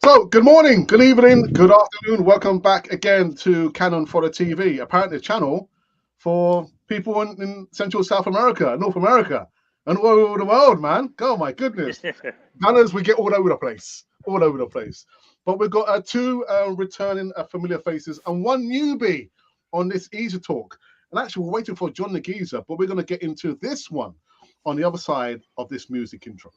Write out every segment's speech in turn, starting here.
So, good morning, good evening, good afternoon. Welcome back again to Canon Fodder TV, apparently a channel for people in Central South America, North America, and all over the world, man. Oh, my goodness. Gunners, we get all over the place, all over the place. But we've got two returning familiar faces and one newbie on this Easy Talk. And actually, we're waiting for John Nagiza, but we're going to get into this one on the other side of this music intro.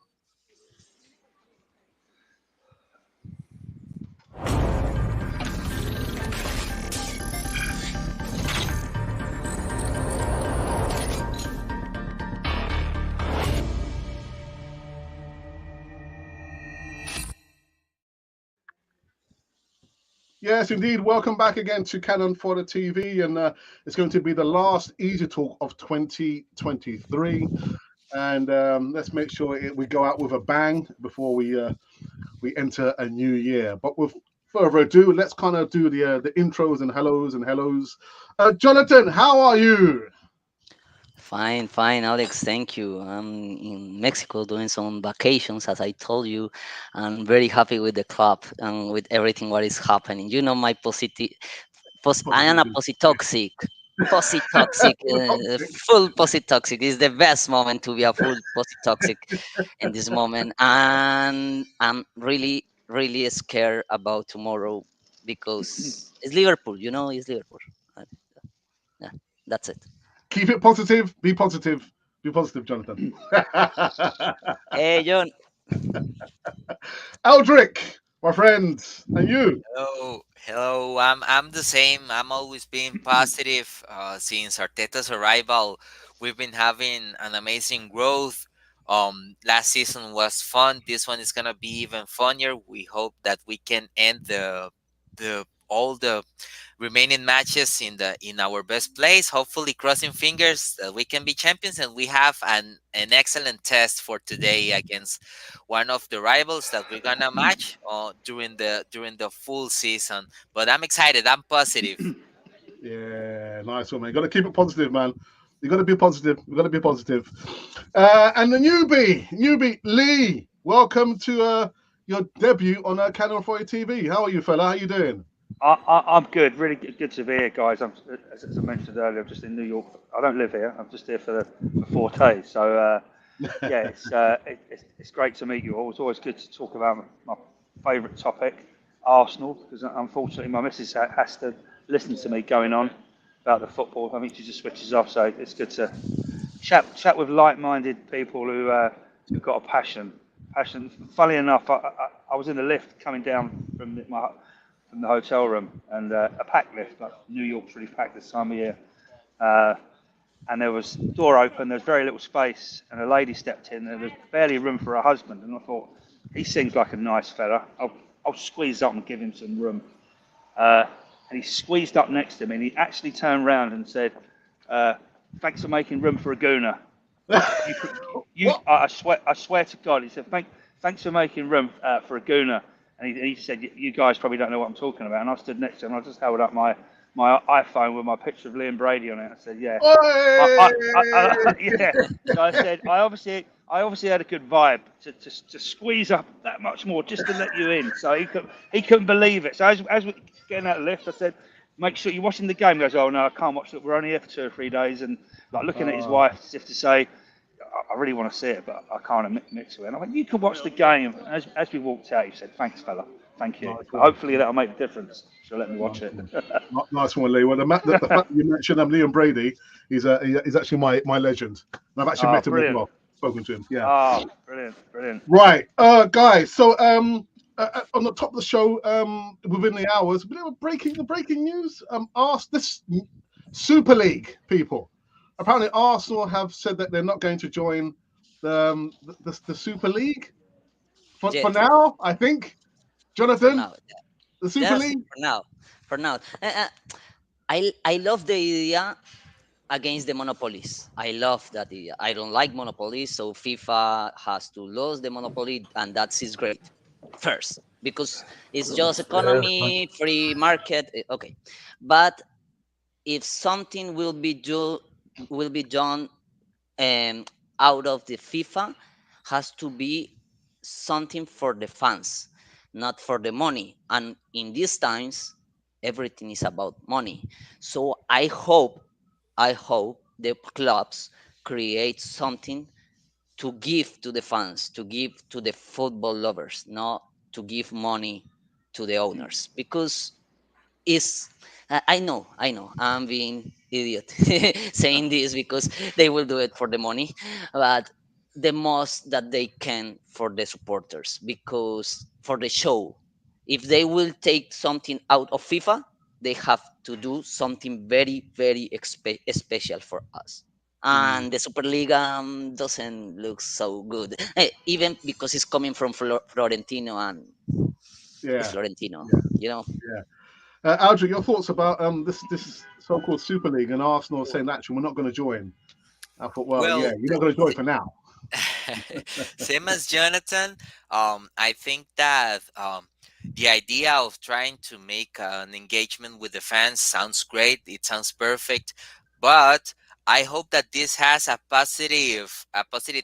Yes, indeed. Welcome back again to Canon Fodder TV, and it's going to be the last Easy Talk of 2023. And let's make sure we go out with a bang before we enter a new year. But with further ado, let's kind of do the intros and hellos. Jonathan, how are you? Fine, Alex. Thank you. I'm in Mexico doing some vacations, as I told you. I'm very happy with the club and with everything what is happening. You know, my I am a Positivity. positoxic. Positoxic, Toxic. full positoxic is the best moment to be a full positoxic in this moment, and I'm really scared about tomorrow because it's Liverpool. You know, it's Liverpool. Uh, Yeah, that's it. Keep it positive. Be positive. Be positive, Jonathan. Hey, John. Eldrick, my friend, and you. Hello. I'm the same. I'm always being positive. Since Arteta's arrival, we've been having an amazing growth. Last season was fun. This one is gonna be even funnier. We hope that we can end the all the remaining matches in our best place. Hopefully, crossing fingers that we can be champions, and we have an excellent test for today against one of the rivals that we're gonna match during the full season. But I'm excited. I'm positive. Yeah, nice one, man. Got to keep it positive, man. You got to be positive. You got to be positive. And the newbie Lee. Welcome to your debut on Canon 40 TV. How are you, fella? How you doing? I'm good. Really good to be here, guys. As I mentioned earlier, I'm just in New York. I don't live here. I'm just here for 4 days. So yeah, it's great to meet you all. It's always good to talk about my favourite topic, Arsenal, because unfortunately my missus has to listen to me going on about the football. I think she just switches off. So it's good to chat with like-minded people who've got a passion. Funnily enough, I was in the lift coming down from the hotel room, and a packed lift. Like New York's really packed this time of year. Uh, and there was door open. There's very little space, and a lady stepped in. And there was barely room for her husband, and I thought he seems like a nice fella. I'll squeeze up and give him some room. And he squeezed up next to me, and he actually turned around and said, "Thanks for making room for a gooner." I swear to God, he said, "Thanks for making room for a gooner." And he said, "You guys probably don't know what I'm talking about." And I stood next to him. And I just held up my iPhone with my picture of Liam Brady on it. I said, "Yeah, yeah." So I said, I obviously had a good vibe to squeeze up that much more just to let you in. So he couldn't believe it. So as we're getting out of the lift, I said, "Make sure you're watching the game." He goes, "Oh no, I can't watch it. We're only here for 2 or 3 days." And like looking at his wife as if to say, "I really want to see it, but I can't mix with it." And I went, "You can watch the game." And as we walked out, he said, "Thanks, fella. Thank you. Nice one. Hopefully that'll make a difference. She'll let me watch Nice it." one. Nice one, Lee. Well, the fact that you mentioned Liam Brady, he's actually my legend. And I've actually Oh, met him as brilliant. well, spoken to him. Yeah. Oh, brilliant. Right, guys. So on the top of the show, within the hours, a bit of breaking news. This Super League people. Apparently, Arsenal have said that they're not going to join the Super League for Jet now. I think, for Jonathan, now. the Super Yes, League. for now. For now. I love the idea against the monopolies. I love that idea. I don't like monopolies, so FIFA has to lose the monopoly, and that's is great. First, because it's just economy, free market. Okay, but if something will be done um, out of the FIFA, has to be something for the fans, not for the money. And in these times, everything is about money. So I hope the clubs create something to give to the fans, to give to the football lovers, not to give money to the owners. Because is I know I'm being idiot saying this because they will do it for the money, but the most that they can for the supporters, because for the show, if they will take something out of FIFA, they have to do something very very special for us. Mm. And the Superliga doesn't look so good, even because it's coming from Florentino, and it's Yeah, Florentino, yeah, you know. yeah. Aldrich, your thoughts about this so-called Super League and Arsenal saying actually we're not going to join. I thought, well, yeah, Well, you're not going to join for now. same as Jonathan. I think that the idea of trying to make an engagement with the fans sounds great. It sounds perfect, but I hope that this has a positive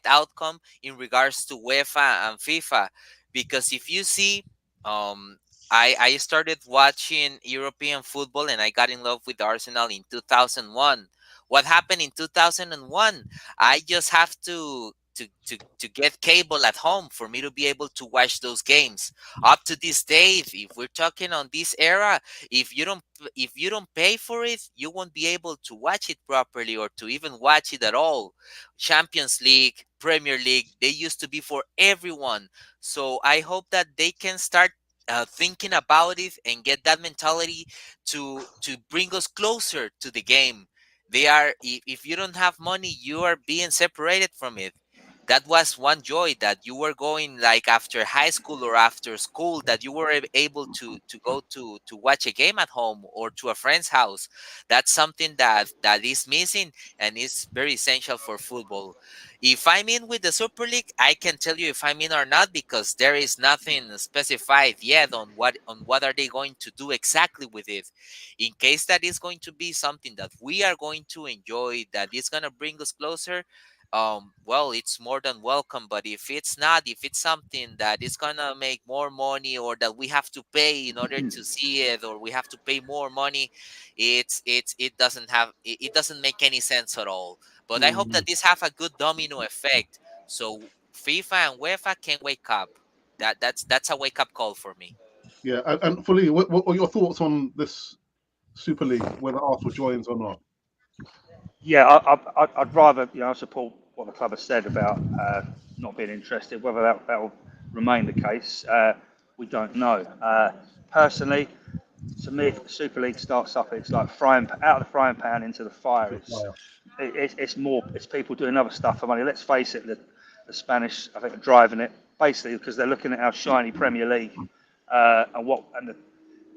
outcome in regards to UEFA and FIFA, because if you see, um, I started watching European football and I got in love with Arsenal in 2001. What happened in 2001? I just have to get cable at home for me to be able to watch those games. Up to this day, if we're talking on this era, if you don't pay for it, you won't be able to watch it properly or to even watch it at all. Champions League, Premier League, they used to be for everyone. So I hope that they can start thinking about it and get that mentality to bring us closer to the game. They are, if you don't have money, you are being separated from it. That was one joy, that you were going like after high school or after school, that you were able to go to watch a game at home or to a friend's house. That's something that is missing and is very essential for football. If I'm in with the Super League, I can tell you if I'm in or not, because there is nothing specified yet on what are they going to do exactly with it. In case that is going to be something that we are going to enjoy, that is going to bring us closer, well, it's more than welcome. But if it's not, if it's something that is going to make more money, or that we have to pay in order to see it, or we have to pay more money, it doesn't make any sense at all. But I hope Mm. that this have a good domino effect, so FIFA and UEFA can wake up. That's a wake up call for me. Yeah, and for Lee, what are your thoughts on this Super League, whether Arsenal joins or not? Yeah, I'd rather support what the club has said about not being interested. Whether that will remain the case, we don't know. Personally, to me, if the Super League starts up, it's like out of the frying pan into the fire. It's people doing other stuff for money. Let's face it, the Spanish, I think, are driving it basically because they're looking at our shiny Premier League and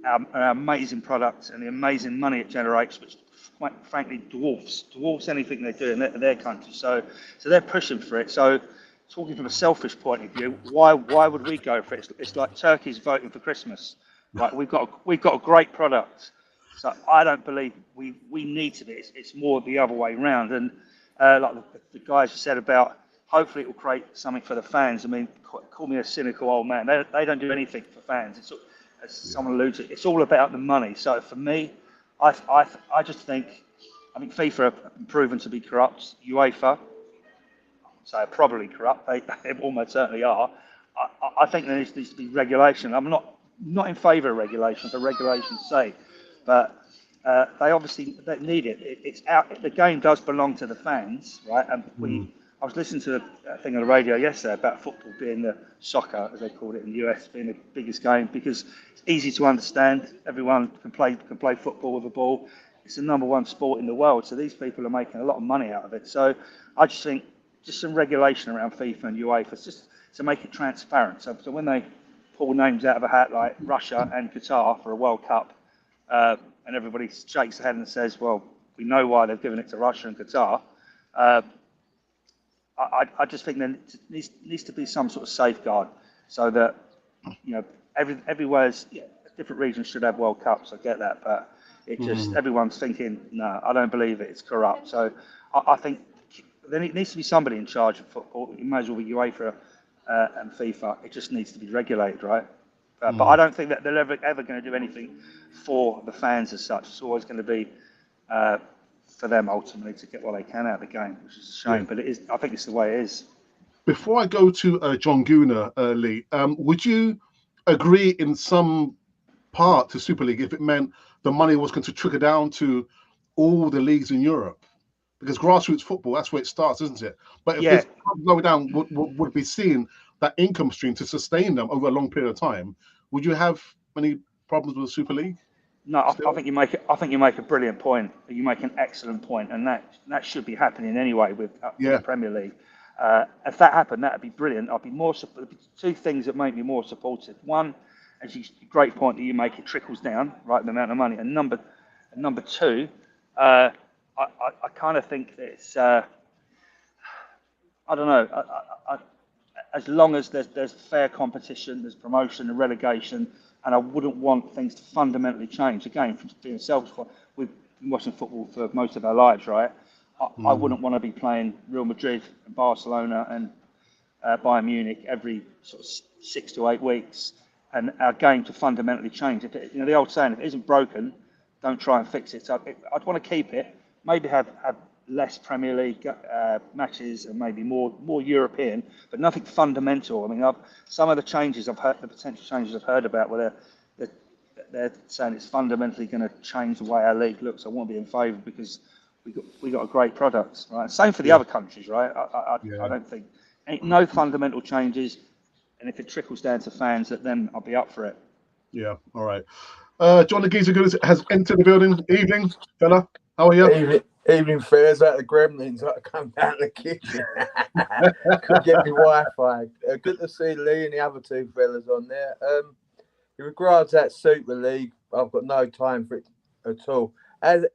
our amazing products and the amazing money it generates, which quite frankly dwarfs anything they do in their country. So they're pushing for it. So talking from a selfish point of view, why would we go for it? It's like turkeys voting for Christmas. Right? We've got a great product. So I don't believe we need to be. It's more the other way around. And like the guys said about, hopefully it will create something for the fans. I mean, call me a cynical old man. They don't do anything for fans. As someone alludes to, it's all about the money. So for me, I just think, I think FIFA have proven to be corrupt. UEFA, so are probably corrupt. They almost certainly are. I think there needs to be regulation. I'm not in favour of regulation for regulation's sake, but they obviously need it. It's out. The game does belong to the fans, right? And Mm. I was listening to a thing on the radio yesterday about football being the soccer, as they called it in the US, being the biggest game because it's easy to understand. Everyone can play football with a ball. It's the number one sport in the world. So these people are making a lot of money out of it. So I just think just some regulation around FIFA and UEFA, just to make it transparent. So when they pull names out of a hat like Russia and Qatar for a World Cup, and everybody shakes their head and says, well, we know why they've given it to Russia and Qatar. I just think there needs to be some sort of safeguard so that, everywhere's, different regions should have World Cups. I get that, but everyone's thinking, no, I don't believe it. It's corrupt. So I think there needs to be somebody in charge of football. It may as well be UEFA and FIFA. It just needs to be regulated, right? But I don't think that they're ever going to do anything for the fans as such. It's always going to be for them ultimately to get what they can out of the game, which is a shame. Yeah. But it is. I think it's the way it is. Before I go to John Gooner, Lee, would you agree in some part to Super League if it meant the money was going to trickle down to all the leagues in Europe? Because grassroots football, that's where it starts, isn't it? But if this lower down would be seeing that income stream to sustain them over a long period of time, would you have any problems with the Super League? No, I think you make it. I think you make a brilliant point. You make an excellent point, and that should be happening anyway with the Premier League. If that happened, that'd be brilliant. I'd be more. There'd be two things that make me more supportive. One, as you great point that you make, it trickles down, right? The amount of money, and number two, I kind of think that it's. I don't know. As long as there's fair competition, there's promotion and relegation, and I wouldn't want things to fundamentally change. Again, from being selfish, we've been watching football for most of our lives, right? I wouldn't want to be playing Real Madrid, and Barcelona, and Bayern Munich every sort of 6 to 8 weeks, and our game to fundamentally change. If it, the old saying, if it isn't broken, don't try and fix it. So I'd want to keep it. Maybe have less Premier League matches and maybe more European, but nothing fundamental. I mean, some of the changes I've heard, the potential changes I've heard about, where they're saying it's fundamentally going to change the way our league looks. I won't be in favour because we got a great product, right? Same for the other countries, right? I don't think no fundamental changes, and if it trickles down to fans, then I'll be up for it. Yeah, all right. John the Geezer Good has entered the building. Evening, fella. How are you? Evening fares out the Gremlins. I come down the kitchen. Could get me Wi-Fi. Good to see Lee and the other two fellas on there. In regards to that Super League, I've got no time for it at all. As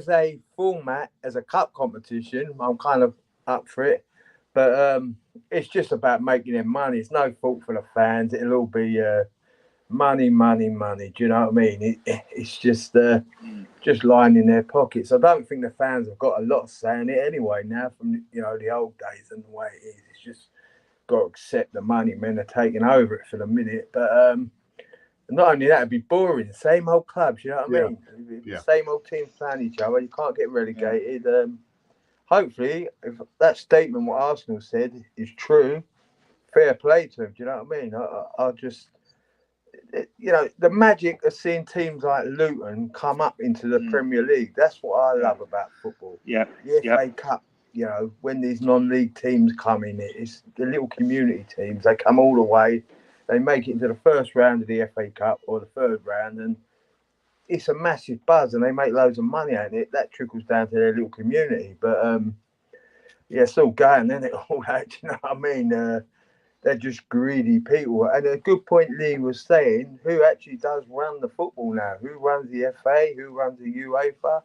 a format, as a cup competition, I'm kind of up for it. But it's just about making their money. It's no fault for the fans. It'll all be money. Do you know what I mean? It's just lining their pockets. I don't think the fans have got a lot of say in it anyway now from the old days and the way it is. It's just got to accept the money men are taking over it for the minute. But not only that, it'd be boring. Same old clubs, you know what I mean? Yeah. Same old teams playing each other. You can't get relegated. Hopefully, if that statement what Arsenal said is true, fair play to them. Do you know what I mean? I just, the magic of seeing teams like Luton come up into the Premier League. That's what I love about football. Yeah. The FA Cup, when these non-league teams come in, it's the little community teams. They come all the way. They make it into the first round of the FA Cup or the third round, and it's a massive buzz, and they make loads of money out of it. That trickles down to their little community. But it's all going, isn't it? All that, you know what I mean? They're just greedy people. And a good point Lee was saying, who actually does run the football now? Who runs the FA? Who runs the UEFA?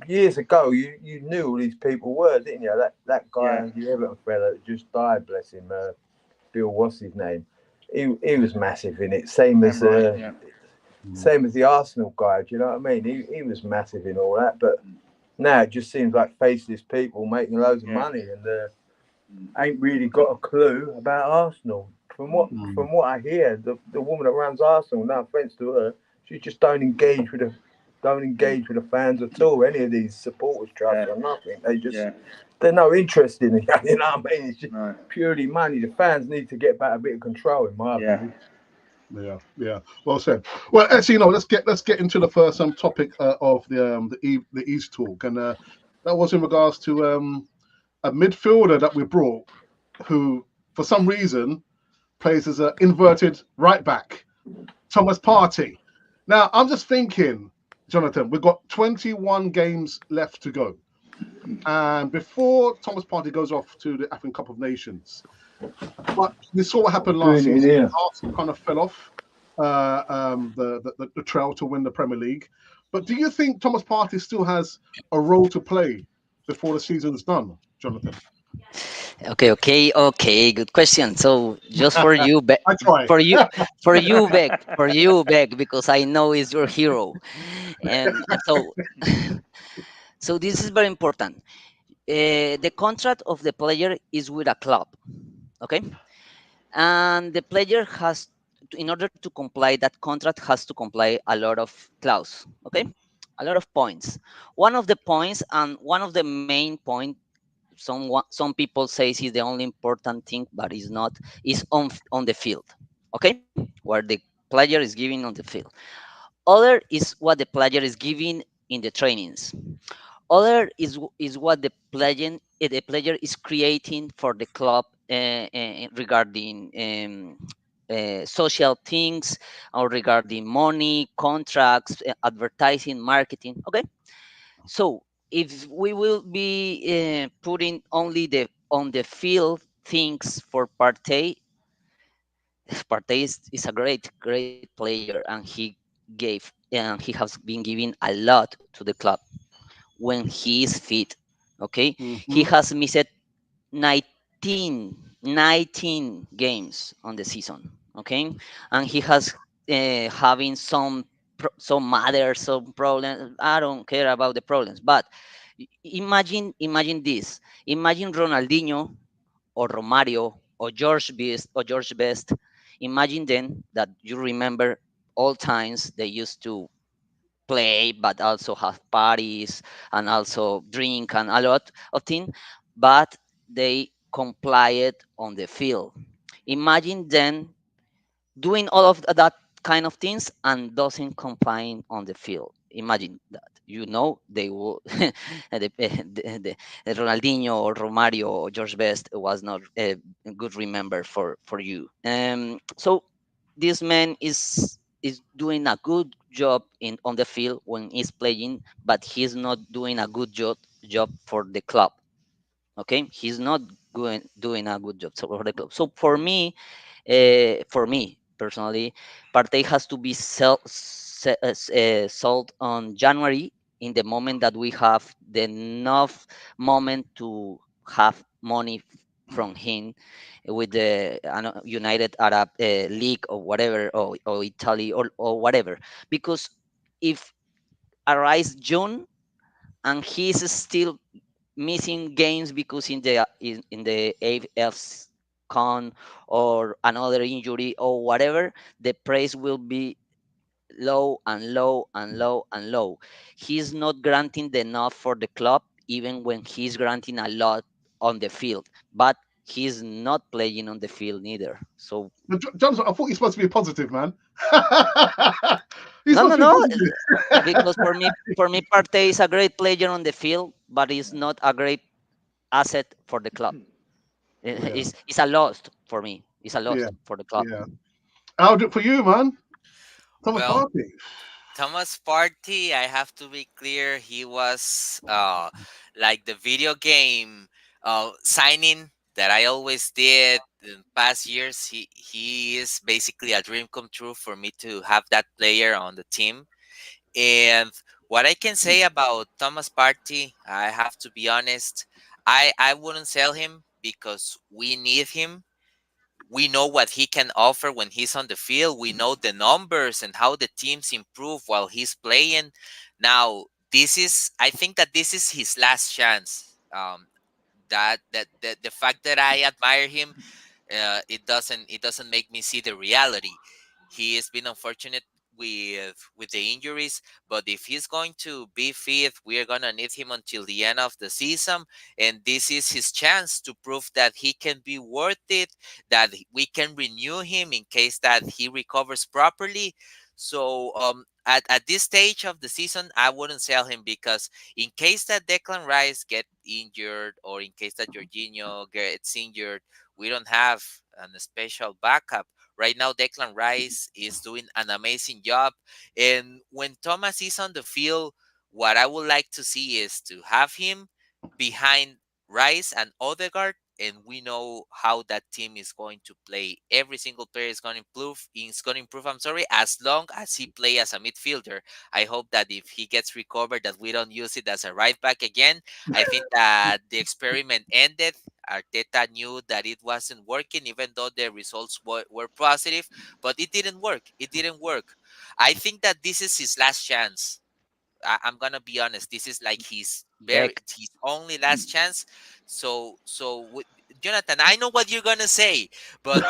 Years ago, you knew all these people were, didn't you? That guy, the Everton fella that just died, bless him. Bill, what's his name? He was massive in it. Same as the Arsenal guy. Do you know what I mean? He was massive in all that. But now it just seems like faceless people making loads of money and ain't really got a clue about Arsenal. From what I hear, the woman that runs Arsenal, no offence to her, she just don't engage with the fans at all. Any of these supporters trusts or nothing. They just they're no interest in it. You know what I mean? It's just purely money. The fans need to get back a bit of control, in my opinion. Yeah. Well said. Well, actually, let's get into the first topic of the East talk, and that was in regards to a midfielder that we brought, who for some reason plays as an inverted right back, Thomas Partey. Now, I'm just thinking, Jonathan, we've got 21 games left to go. And before Thomas Partey goes off to the African Cup of Nations, but we saw what happened last season. Arsenal kind of fell off the trail to win the Premier League. But do you think Thomas Partey still has a role to play before the season's done, Jonathan? Okay. Good question. So just for you, for you, Beck, because I know it's your hero, and so this is very important. The contract of the player is with a club, okay, and the player has in order to comply that contract has to comply a lot of clause, okay, a lot of points. One of the points, and one of the main point, some people say is the only important thing, but it's not, is on the field, okay, where the player is giving on the field. Other is what the player is giving in the trainings. Other is what the player is creating for the club, regarding social things, or regarding money, contracts, advertising, marketing. Okay, so if we will be putting only the on the field things for Partey, Partey is a great player, and he has been giving a lot to the club when he is fit. Okay, he Hmm. has missed 19 games on the season. Okay, and he has having some matters, some problems. I don't care about the problems, but imagine this. Imagine Ronaldinho or Romario or George Best. Imagine then that you remember all times they used to play, but also have parties and also drink and a lot of things, but they complied on the field. Imagine then doing all of that kind of things and doesn't comply on the field. Imagine that. They will the Ronaldinho or Romario or George Best was not a good remember for you. So this man is doing a good job in on the field when he's playing, but he's not doing a good job for the club. Okay, he's not doing a good job for the club. So for me personally, Partey has to be sold on January, in the moment that we have the enough moment to have money from him with the United Arab League or whatever, or Italy, or whatever. Because if arise June and he's still missing games because in the AFCON or another injury or whatever, the price will be low and low and low and low. He's not granting the enough for the club, even when he's granting a lot on the field, but he's not playing on the field neither. So But Johnson, I thought you're supposed to be positive, man. He's no, supposed no, to be no, positive. because for me, Partey is a great player on the field, but he's not a great asset for the club. Yeah, It's a loss for me. It's a loss yeah, for the club. yeah. I'll do it for you, man. Thomas Well, Partey. Thomas Partey, I have to be clear, he was like the video game signing that I always did in past years. He is basically a dream come true for me to have that player on the team. And what I can say about Thomas Partey, I have to be honest, I wouldn't sell him because we need him. We know what he can offer when he's on the field. We know the numbers and how the teams improve while he's playing. Now, I think that this is his last chance. The fact that I admire him, it doesn't make me see the reality. He has been unfortunate with the injuries, but if he's going to be fit, we are gonna need him until the end of the season, and this is his chance to prove that he can be worth it, that we can renew him in case that he recovers properly. So at this stage of the season, I wouldn't sell him because in case that Declan Rice get injured or in case that Jorginho gets injured, we don't have a special backup. Right now, Declan Rice is doing an amazing job. And when Thomas is on the field, what I would like to see is to have him behind Rice and Odegaard. And we know how that team is going to play. Every single player is going to improve. Is going to improve. I'm sorry, as long as he play as a midfielder. I hope that if he gets recovered, that we don't use it as a right back again. I think that the experiment ended. Arteta knew that it wasn't working, even though the results were positive, but it didn't work. It didn't work. I think that this is his last chance. I'm gonna be honest. This is like his Deck. only last chance. So Jonathan, I know what you're gonna say, but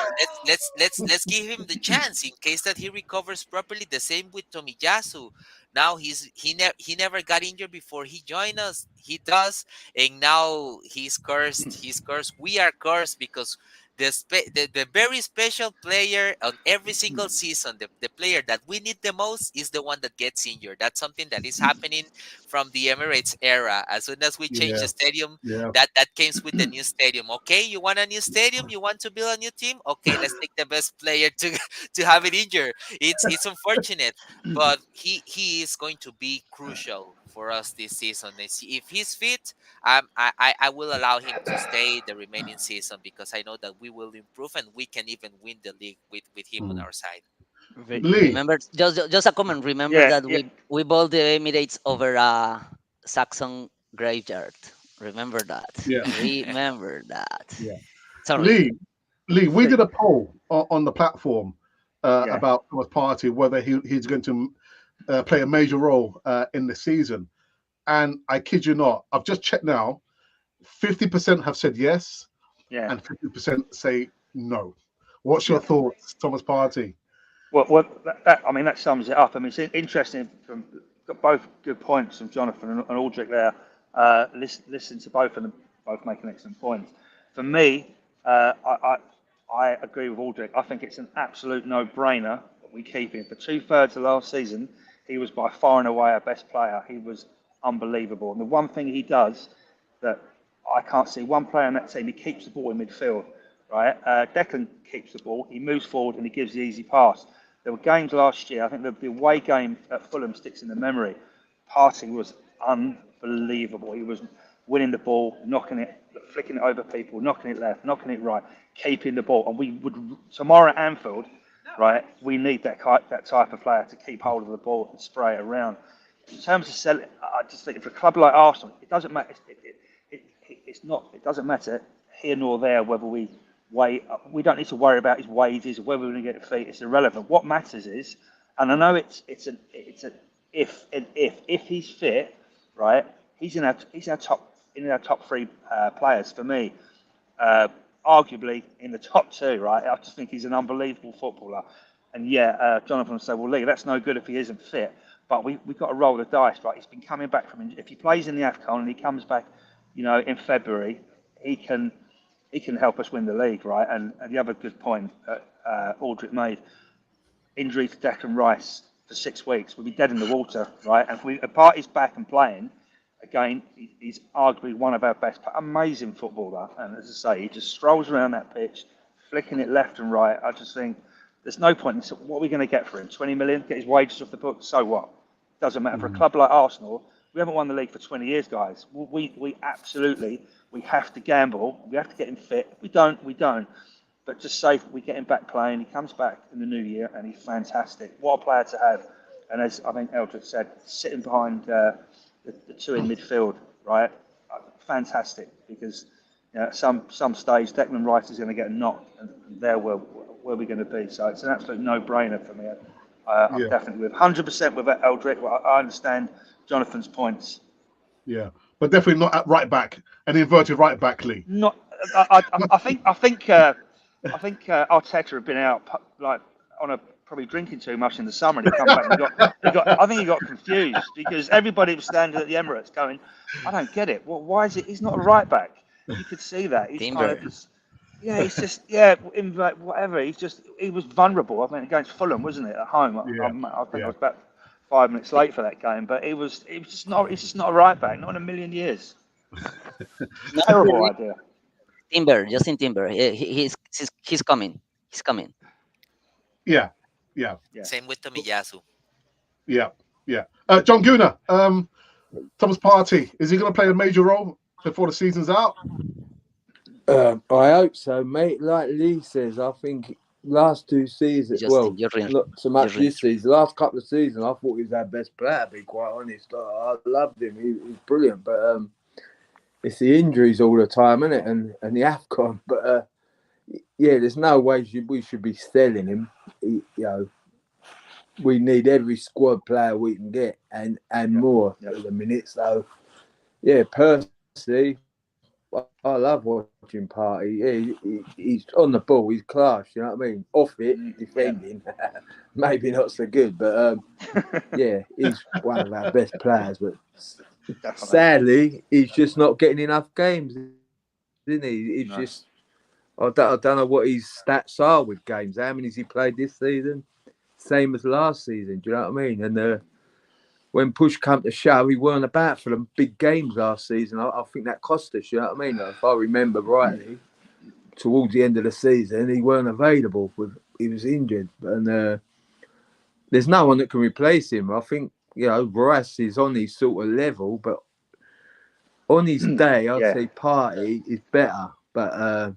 let's give him the chance in case that he recovers properly. The same with Tomiyasu. Now he never got injured before he joined us. He does, and now he's cursed. He's cursed. We are cursed because the very special player on every single season, the player that we need the most is the one that gets injured. That's something that is happening from the Emirates era. As soon as we change the stadium, that comes with the new stadium. Okay, you want a new stadium? You want to build a new team? Okay, let's take the best player to have it injured. It's unfortunate, but he is going to be crucial for us this season. If he's fit, I will allow him to stay the remaining season because I know that we will improve and we can even win the league with him on our side. Lee. Remember, just a comment. Remember Yeah, that yeah. we bought the Emirates over a Saxon graveyard. Remember that. Yeah. Remember that. Yeah. Sorry. Lee, we did a poll on the platform Yeah. about Thomas Partey, whether he's going to play a major role in the season. And I kid you not, I've just checked now. 50% have said yes, Yeah. and 50% say no. What's your thoughts, Thomas Partey? Well, I mean, that sums it up. I mean, it's interesting. Got both good points from Jonathan and Aldrich there. Listen to both of them, both making excellent points. For me, I agree with Aldrich. I think it's an absolute no-brainer that we keep him. For 2/3 of last season, he was by far and away our best player. He was unbelievable. And the one thing he does that I can't see one player on that team, he keeps the ball in midfield, right? Declan keeps the ball, he moves forward and he gives the easy pass. There were games last year, I think the away game at Fulham sticks in the memory. Partey was unbelievable. He was winning the ball, knocking it, flicking it over people, knocking it left, knocking it right, keeping the ball. And we would, tomorrow at Anfield, right, we need that type of player to keep hold of the ball and spray it around. In terms of selling, I just think for a club like Arsenal, it doesn't matter. It doesn't matter here nor there whether we don't need to worry about his wages or whether we're going to get a fee. It's irrelevant. What matters is, and I know it's if he's fit, right? He's in our top three players for me. Arguably in the top two, right? I just think he's an unbelievable footballer. And Jonathan will say, well, Lee, that's no good if he isn't fit. But we've got to roll the dice, right? He's been coming back from injury. If he plays in the AFCON and he comes back, in February, he can help us win the league, right? And the other good point Aldrich made, injury to Declan Rice for 6 weeks, we'll be dead in the water, right? And if Partey's back and playing, again, he's arguably one of our best, amazing footballer. And as I say, he just strolls around that pitch, flicking it left and right. I just think there's no point in what are we going to get for him? 20 million, get his wages off the books, so what? Doesn't matter. For a club like Arsenal, we haven't won the league for 20 years, guys. We absolutely, we have to gamble. We have to get him fit. If we don't, we don't. But just say we get him back playing. He comes back in the new year and he's fantastic. What a player to have. And as I think Eldred said, sitting behind the two in midfield, right? Fantastic. Because at some stage, Declan Rice is going to get a knock and there where we're going to be. So it's an absolute no-brainer for me. I'm definitely with 100% with Eldrick. Well, I understand Jonathan's points. Yeah, but definitely not at right back, an inverted right back, Lee. Not. I think Arteta had been out probably drinking too much in the summer, and he come back and I think he got confused because everybody was standing at the Emirates going, I don't get it. Well, why is it? He's not a right back. You could see that. He's kind of just. Yeah, he's just whatever. He was vulnerable. I mean, against Fulham, wasn't it, at home? I think I was about 5 minutes late for that game, but he's just not a right back, not in a million years. Terrible idea. Justin Timber. He's coming. He's coming. Yeah. Same with Tomiyasu. Yeah. John Guna, Thomas Partey, is he going to play a major role before the season's out? I hope so, mate. Like Lee says, I think last 2 seasons, not so much this season, last couple of seasons, I thought he was our best player, to be quite honest. I loved him. He was brilliant. But it's the injuries all the time, isn't it? And the AFCON. But there's no way we should be selling him. We need every squad player we can get and more at the minute. So, personally, I love watching Partey. He's on the ball. He's class. You know what I mean? Off it, defending, maybe not so good, but yeah, he's one of our best players. But sadly, he's just not getting enough games, isn't he? He's just. I don't know what his stats are with games. How many has he played this season? Same as last season. Do you know what I mean? And when push come to shove, he weren't about for the big games last season. I think that cost us, you know what I mean? If I remember rightly, towards the end of the season, he weren't available. He was injured. And there's no one that can replace him. I think, Rice is on his sort of level, but on his day, I'd say Partey is better. But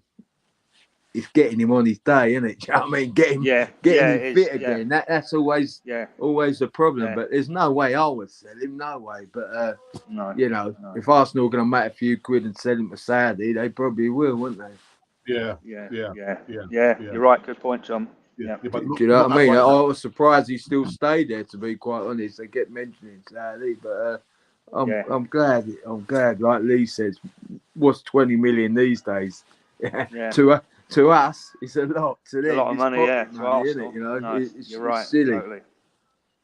it's getting him on his day, isn't it? Do you know what I mean? Getting him fit again. That's always the problem. Yeah. But there's no way I would sell him, no way. But if Arsenal are going to make a few quid and sell him to Saudi, they probably will, wouldn't they? Yeah. You're right. Good point, John. Yeah. But Do you know what I mean? right I was surprised he still stayed there. To be quite honest, they get mentioning Saudi, but I'm glad. I'm glad. Like Lee says, what's 20 million these days? To us, it's a lot. To them, a lot of money, money, isn't it? You know, you're right. It's silly. Totally.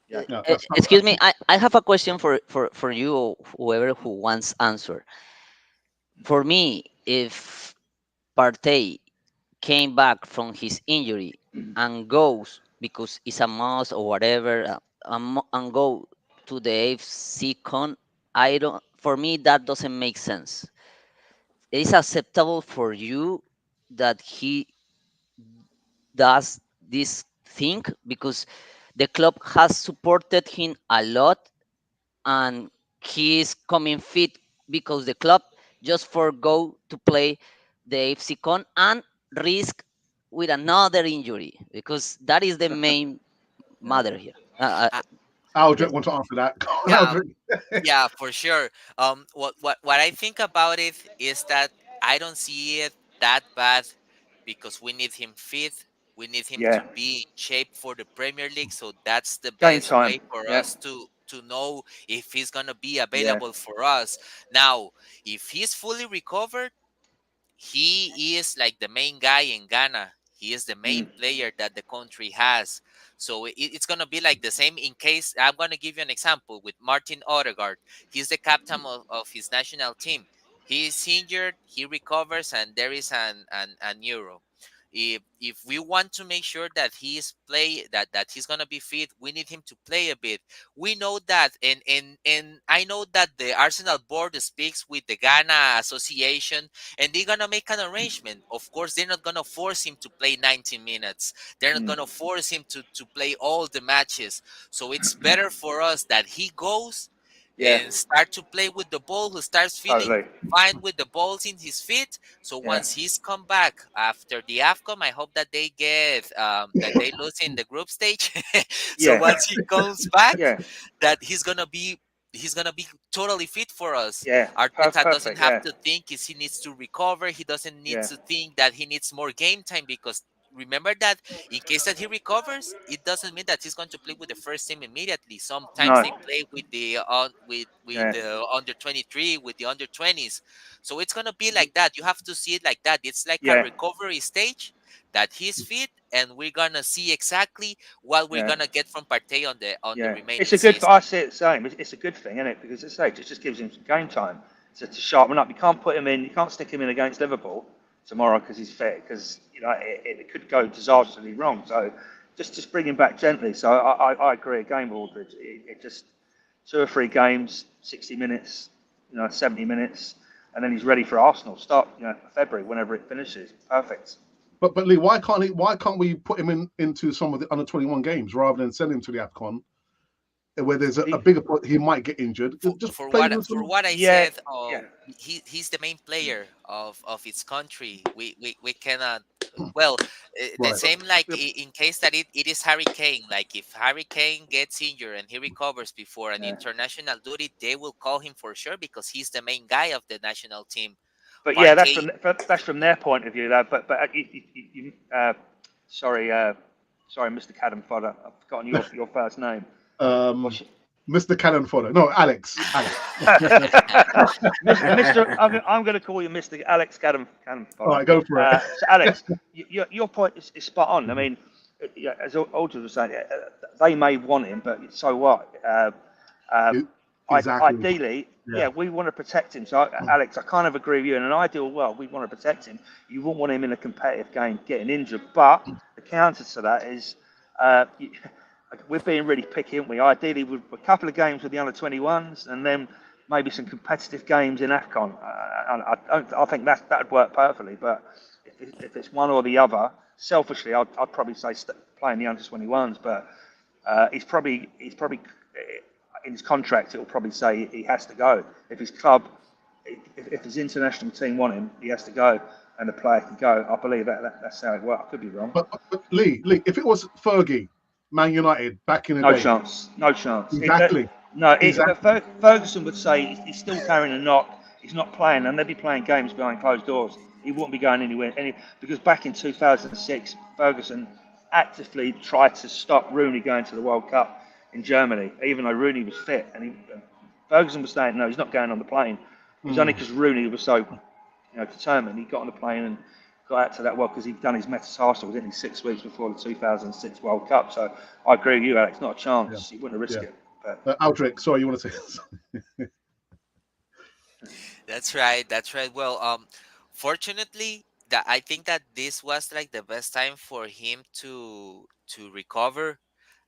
Yeah. Excuse me, I have a question for you or whoever who wants answer. For me, if Partey came back from his injury and goes because it's a must or whatever, and go to the AFCON, for me that doesn't make sense. It is acceptable for you that he does this thing because the club has supported him a lot and he is coming fit because the club just forgo to play the AFCON and risk with another injury because that is the main matter here. Aldrich want to answer that. Go on, Yeah, Aldrich. yeah, for sure. What I think about it is that I don't see it that bad because we need him fit. We need him to be in shape for the Premier League. So that's the Game best time. way for Yeah. us to know if he's gonna be available for us. Now, if he's fully recovered, he is like the main guy in Ghana. He is the main player that the country has. So it's going to be like the same in case. I'm going to give you an example with Martin Odegaard. He's the captain of his national team. He is injured, he recovers, and there is an Euro. If we want to make sure that that he's gonna be fit, we need him to play a bit. We know that, and I know that the Arsenal board speaks with the Ghana Association, and they're gonna make an arrangement. Of course, they're not gonna force him to play 90 minutes. They're not gonna force him to play all the matches. So it's better for us that he goes and start to play with the ball, who starts feeling fine with the balls in his feet. So once he's come back after the AFCON, I hope that they get that they lose in the group stage. So once he comes back, that he's gonna be totally fit for us. Arteta doesn't have to think he needs to recover. He doesn't need to think that he needs more game time because remember that in case that he recovers, it doesn't mean that he's going to play with the first team immediately. Sometimes they play with the the under 23, with the under 20s. So it's gonna be like that. You have to see it like that. It's like a recovery stage that he's fit, and we're gonna see exactly what we're gonna get from Partey on the remaining It's a good. season. I see it the same. It's a good thing, isn't it? Because as I say, it just gives him some game time to sharpen up. You can't put him in. You can't stick him in against Liverpool tomorrow because he's fit. Because it could go disastrously wrong. So just bring him back gently. So I agree again with Aldridge. It just 2 or 3 games, 60 minutes, 70 minutes, and then he's ready for Arsenal. Start February whenever it finishes. Perfect. But Lee, why can't we put him into some of the under 21 games rather than send him to the AFCON, where there's a bigger he might get injured? For what I said, he's the main player of his country. We cannot. Well, the same like in case that it is Harry Kane. Like if Harry Kane gets injured and he recovers before an international duty, they will call him for sure because he's the main guy of the national team. But Partey, that's from their point of view, though. But sorry, Mr. Fodder, I've forgotten your first name. Mr. Cannon Fodder. No, Alex. Mr. I'm going to call you Mr. Alex Cannon. All right, go for it. So Alex, your point is spot on. I mean, as Aldridge was saying, they may want him, but so what? Exactly. Ideally, we want to protect him. So, Alex, I kind of agree with you. In an ideal world, we want to protect him. You wouldn't want him in a competitive game getting injured. But the counter to that is we're being really picky, aren't we? Ideally, with a couple of games with the under-21s and then maybe some competitive games in AFCON. I think that would work perfectly. But if it's one or the other, selfishly, I'd probably say playing the under-21s. But he's probably in his contract, it will probably say he has to go. If his club, if his international team want him, he has to go, and the player can go. I believe that's how it works. I could be wrong. But Lee, if it was Fergie, Man United, back in the day. No chance. Exactly. Ferguson would say he's still carrying a knock. He's not playing, and they'd be playing games behind closed doors. He wouldn't be going anywhere. Because back in 2006, Ferguson actively tried to stop Rooney going to the World Cup in Germany, even though Rooney was fit, and Ferguson was saying no, he's not going on the plane. It was only because Rooney was so, determined. He got on the plane and got out to that world because he'd done his metatarsal, didn't he, 6 weeks before the 2006 World Cup. So I agree with you, Alex. Not a chance. He wouldn't risk it. But Aldrich, sorry, you want to say something? That's right. Well, fortunately, I think that this was like the best time for him to recover.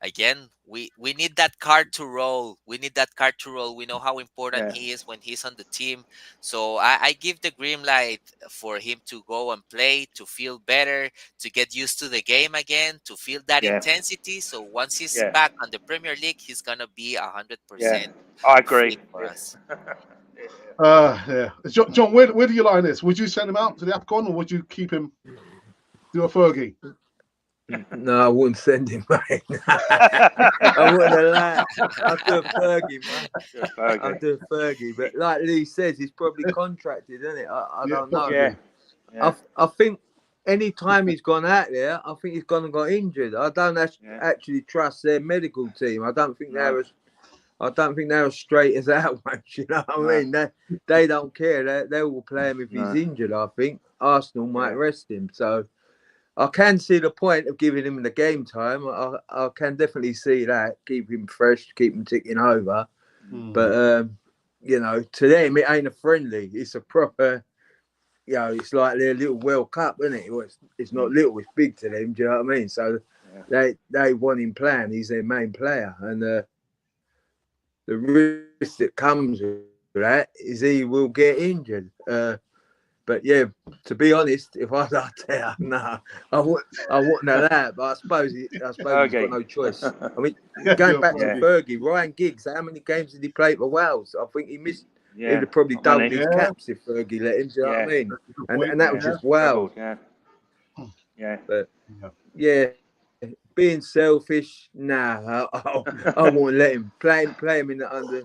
Again, we need that card to roll. We know how important he is when he's on the team. So I give the green light for him to go and play, to feel better, to get used to the game again, to feel that intensity. So once he's back on the Premier League, he's gonna be 100%. I agree. For us. John, where do you lie in this? Would you send him out to the AFCON, or would you keep him? Do a Fergie? No, I wouldn't send him, mate. I wouldn't allow. I'd do a Fergie, man. I'd do a Fergie. But like Lee says, he's probably contracted, isn't it? I don't know. Yeah. I think any time he's gone out there, I think he's gone and got injured. I don't actually trust their medical team. I don't think they're as straight as that one. You know what I mean? They don't care. They will play him if he's injured. I think Arsenal might rest him. So I can see the point of giving him the game time. I can definitely see that. Keep him fresh, keep him ticking over. But, to them, it ain't a friendly. It's a proper, it's like their little World Cup, isn't it? It's not little, it's big to them. Do you know what I mean? So they want him playing. He's their main player. And the risk that comes with that is he will get injured. But to be honest, if I was out there, I wouldn't have that. But I suppose he's got no choice. I mean, going back to Fergie, Ryan Giggs, how many games did he play for Wales? I think he missed. He'd have probably doubled his caps if Fergie let him. Do you know what I mean? And that was just Wales. But being selfish, I won't let him play him in the under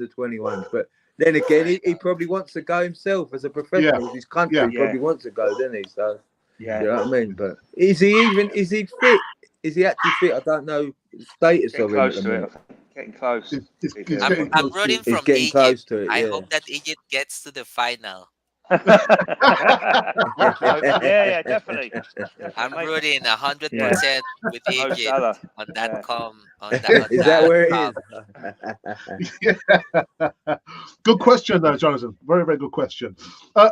21s. But then again, he probably wants to go himself as a professional. His country probably wants to go, doesn't he? So you know what I mean. But is he fit? Is he actually fit? I don't know the status of him. Getting close. I'm rooting from Egypt. Close to it, I hope that Egypt gets to the final. Definitely. I'm rooting 100% with Egypt on that Is that where it is? Good question, Jonathan. Very, very good question.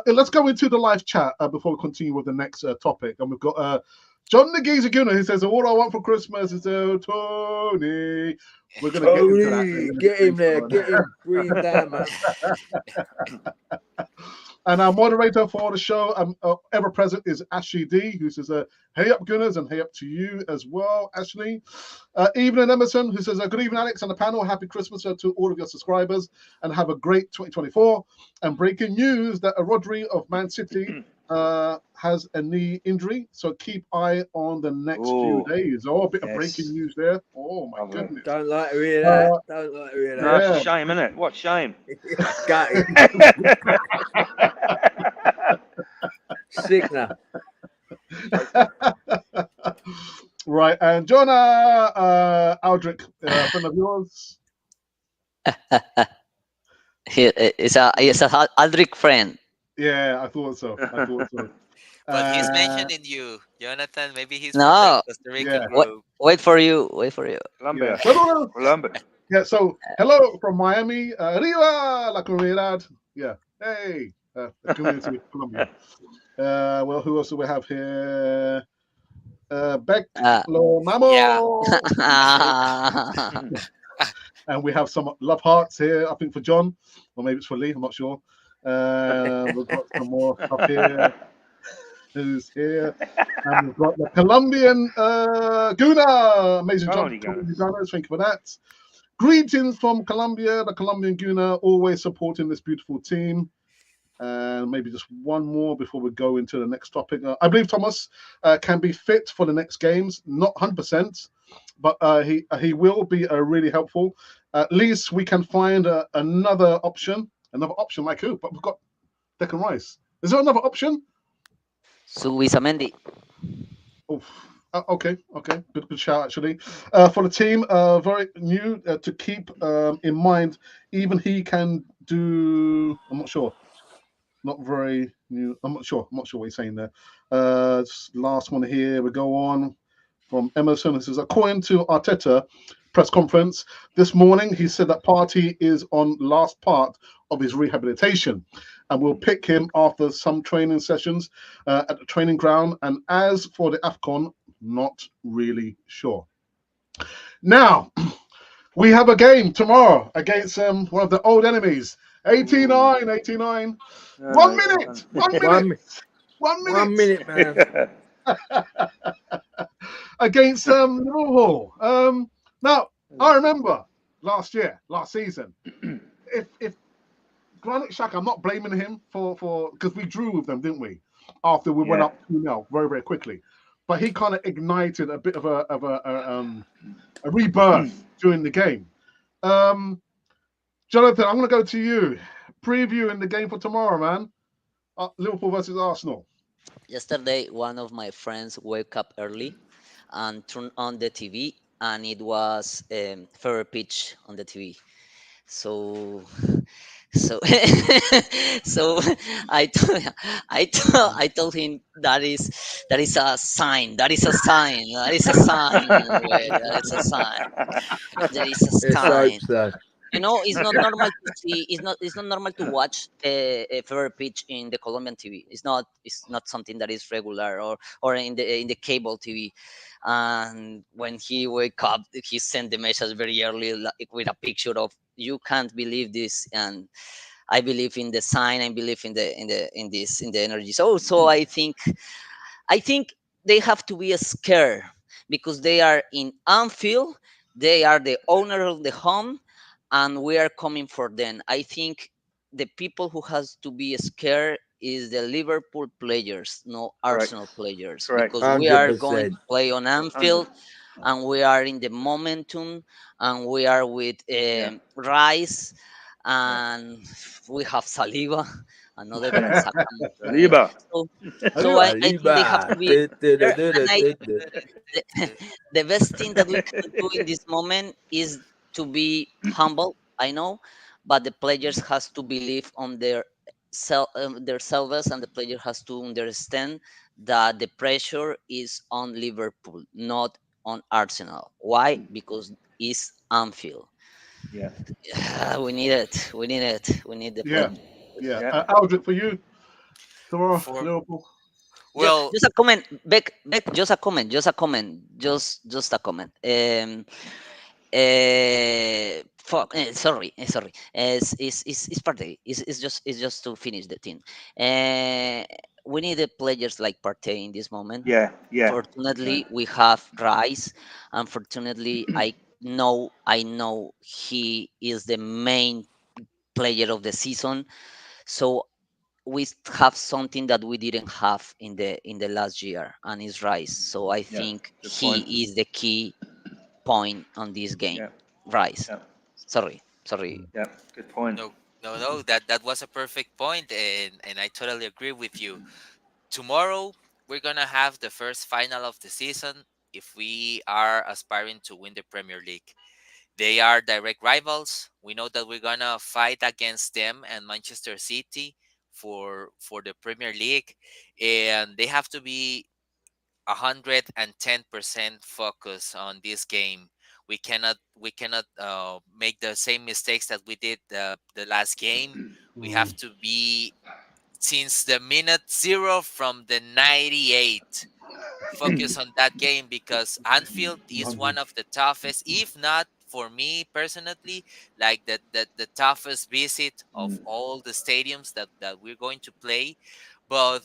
Let's go into the live chat before we continue with the next topic. And we've got John the Geezer Gunner, who says, all I want for Christmas is Tony. We're going to get him there. Get him. Bring him down, man. And our moderator for the show, ever present, is Ashley D, who says, hey up, Gunners, and hey up to you as well, Ashley. Evelyn Emerson, who says, good evening, Alex, and the panel. Happy Christmas to all of your subscribers, and have a great 2024. And breaking news that Rodri of Man City has a knee injury, so keep eye on the next few days. A bit of breaking news there. Oh, my goodness. Don't like to hear that. Don't like to hear that. No, it's a shame, isn't it? What shame. Got it. Sick now. Right, and Jonah Aldrich, friend of yours. It's a Aldrich friend. Yeah, I thought so. I thought so. But he's Uh, mentioning you, Jonathan. Maybe he's from the No, Costa yeah, Rican wait, group. wait for you. Wait for you. yeah. Colombia. No, no, no. Colombia. Yeah. So, hello from Miami. Arriba la comunidad. Yeah. Hey, the community of Colombia. Well, who else do we have here? Beck Uh, Lo Yeah. Mamo. And we have some love hearts here, I think, for John, or maybe it's for Lee, I'm not sure. We've got some more stuff here. Who's here? And we've got the Colombian Guna. Amazing Come job, on, you Colombian guys. Gunners. Thank you for that. Greetings from Colombia, the Colombian Guna, always supporting this beautiful team. And maybe just one more before we go into the next topic. I believe Thomas can be fit for the next games, not 100%, but he will be really helpful. At least we can find another option like who? But we've got Declan Rice. Is there another option? Subisamendi. Oh, okay, good shout actually. For the team, very new to keep in mind. Even he can do. I'm not sure. Not very new. I'm not sure. I'm not sure what he's saying there. Last one here. We go on from Emerson. This is according to Arteta press conference this morning. He said that Partey is on last part of his rehabilitation, and we'll pick him after some training sessions at the training ground. And as for the AFCON, not really sure. Now we have a game tomorrow against one of the old enemies. 89, 89. 1 minute. 1 minute. One, 1 1 minute minute, man. against Liverpool. Now I remember last season. If Granit Xhaka, I'm not blaming him for because we drew with them, didn't we? After we went Yeah. up 2-0 very very quickly, but he kind of ignited a bit of a rebirth during the game. Jonathan, I'm going to go to you. Previewing the game for tomorrow, man. Liverpool versus Arsenal. Yesterday, one of my friends woke up early and turned on the TV, and it was fair pitch on the TV. So, so, so I told him that is a sign. That is a sign. That is a sign. Wait, that is a sign. There is a Let's hope sign. so. It's not normal to see. It's not normal to watch a fair pitch in the Colombian TV. It's not something that is regular or in the cable TV. And when he wake up, he sent the message very early, like, with a picture of, you can't believe this. And I believe in the sign. I believe in the energy. So I think they have to be scared because they are in Anfield. They are the owner of the home, and we are coming for them. I think the people who has to be scared is the Liverpool players, no Correct. Arsenal players, Correct. because we are Hundred going to percent. play on 100. Anfield, and we are in the momentum, and we are with Yeah. Rice, Yeah. and we have Saliba, another Yeah. Saka. Saliba. So, so Arriba. I think they have Arriba. to be there, and the, the best thing that we can do in this moment is to be humble. I know, but the players has to believe on their selves, and the player has to understand that the pressure is on Liverpool, not on Arsenal. Why? Because it's Anfield. Yeah. We need it. We need it. We need the Yeah, players. yeah. Yeah. Aldrich, for you tomorrow, For Liverpool. well, Just a comment, Beck. Just a comment. Just a comment. Just a comment. Sorry. It's Partey. It's just to finish the thing. We need the players like Partey in this moment. Yeah. Yeah. Fortunately, we have Rice. Unfortunately, I know he is the main player of the season. So we have something that we didn't have in the last year, and it's Rice. So I Yeah. think Good point. he is the key point on this game. Yeah. Rice. Yeah. Sorry. Yeah. Good point. no, no. That was a perfect point, and I totally agree with you. Tomorrow we're gonna have the first final of the season if we are aspiring to win the Premier League. They are direct rivals. We know that we're gonna fight against them and Manchester City for the Premier League, and they have to be 110% focus on this game. We cannot make the same mistakes that we did the last game. We have to be, since the minute zero from the 98, focus on that game, because Anfield is one of the toughest, if not for me personally, like the toughest visit of all the stadiums that we're going to play. But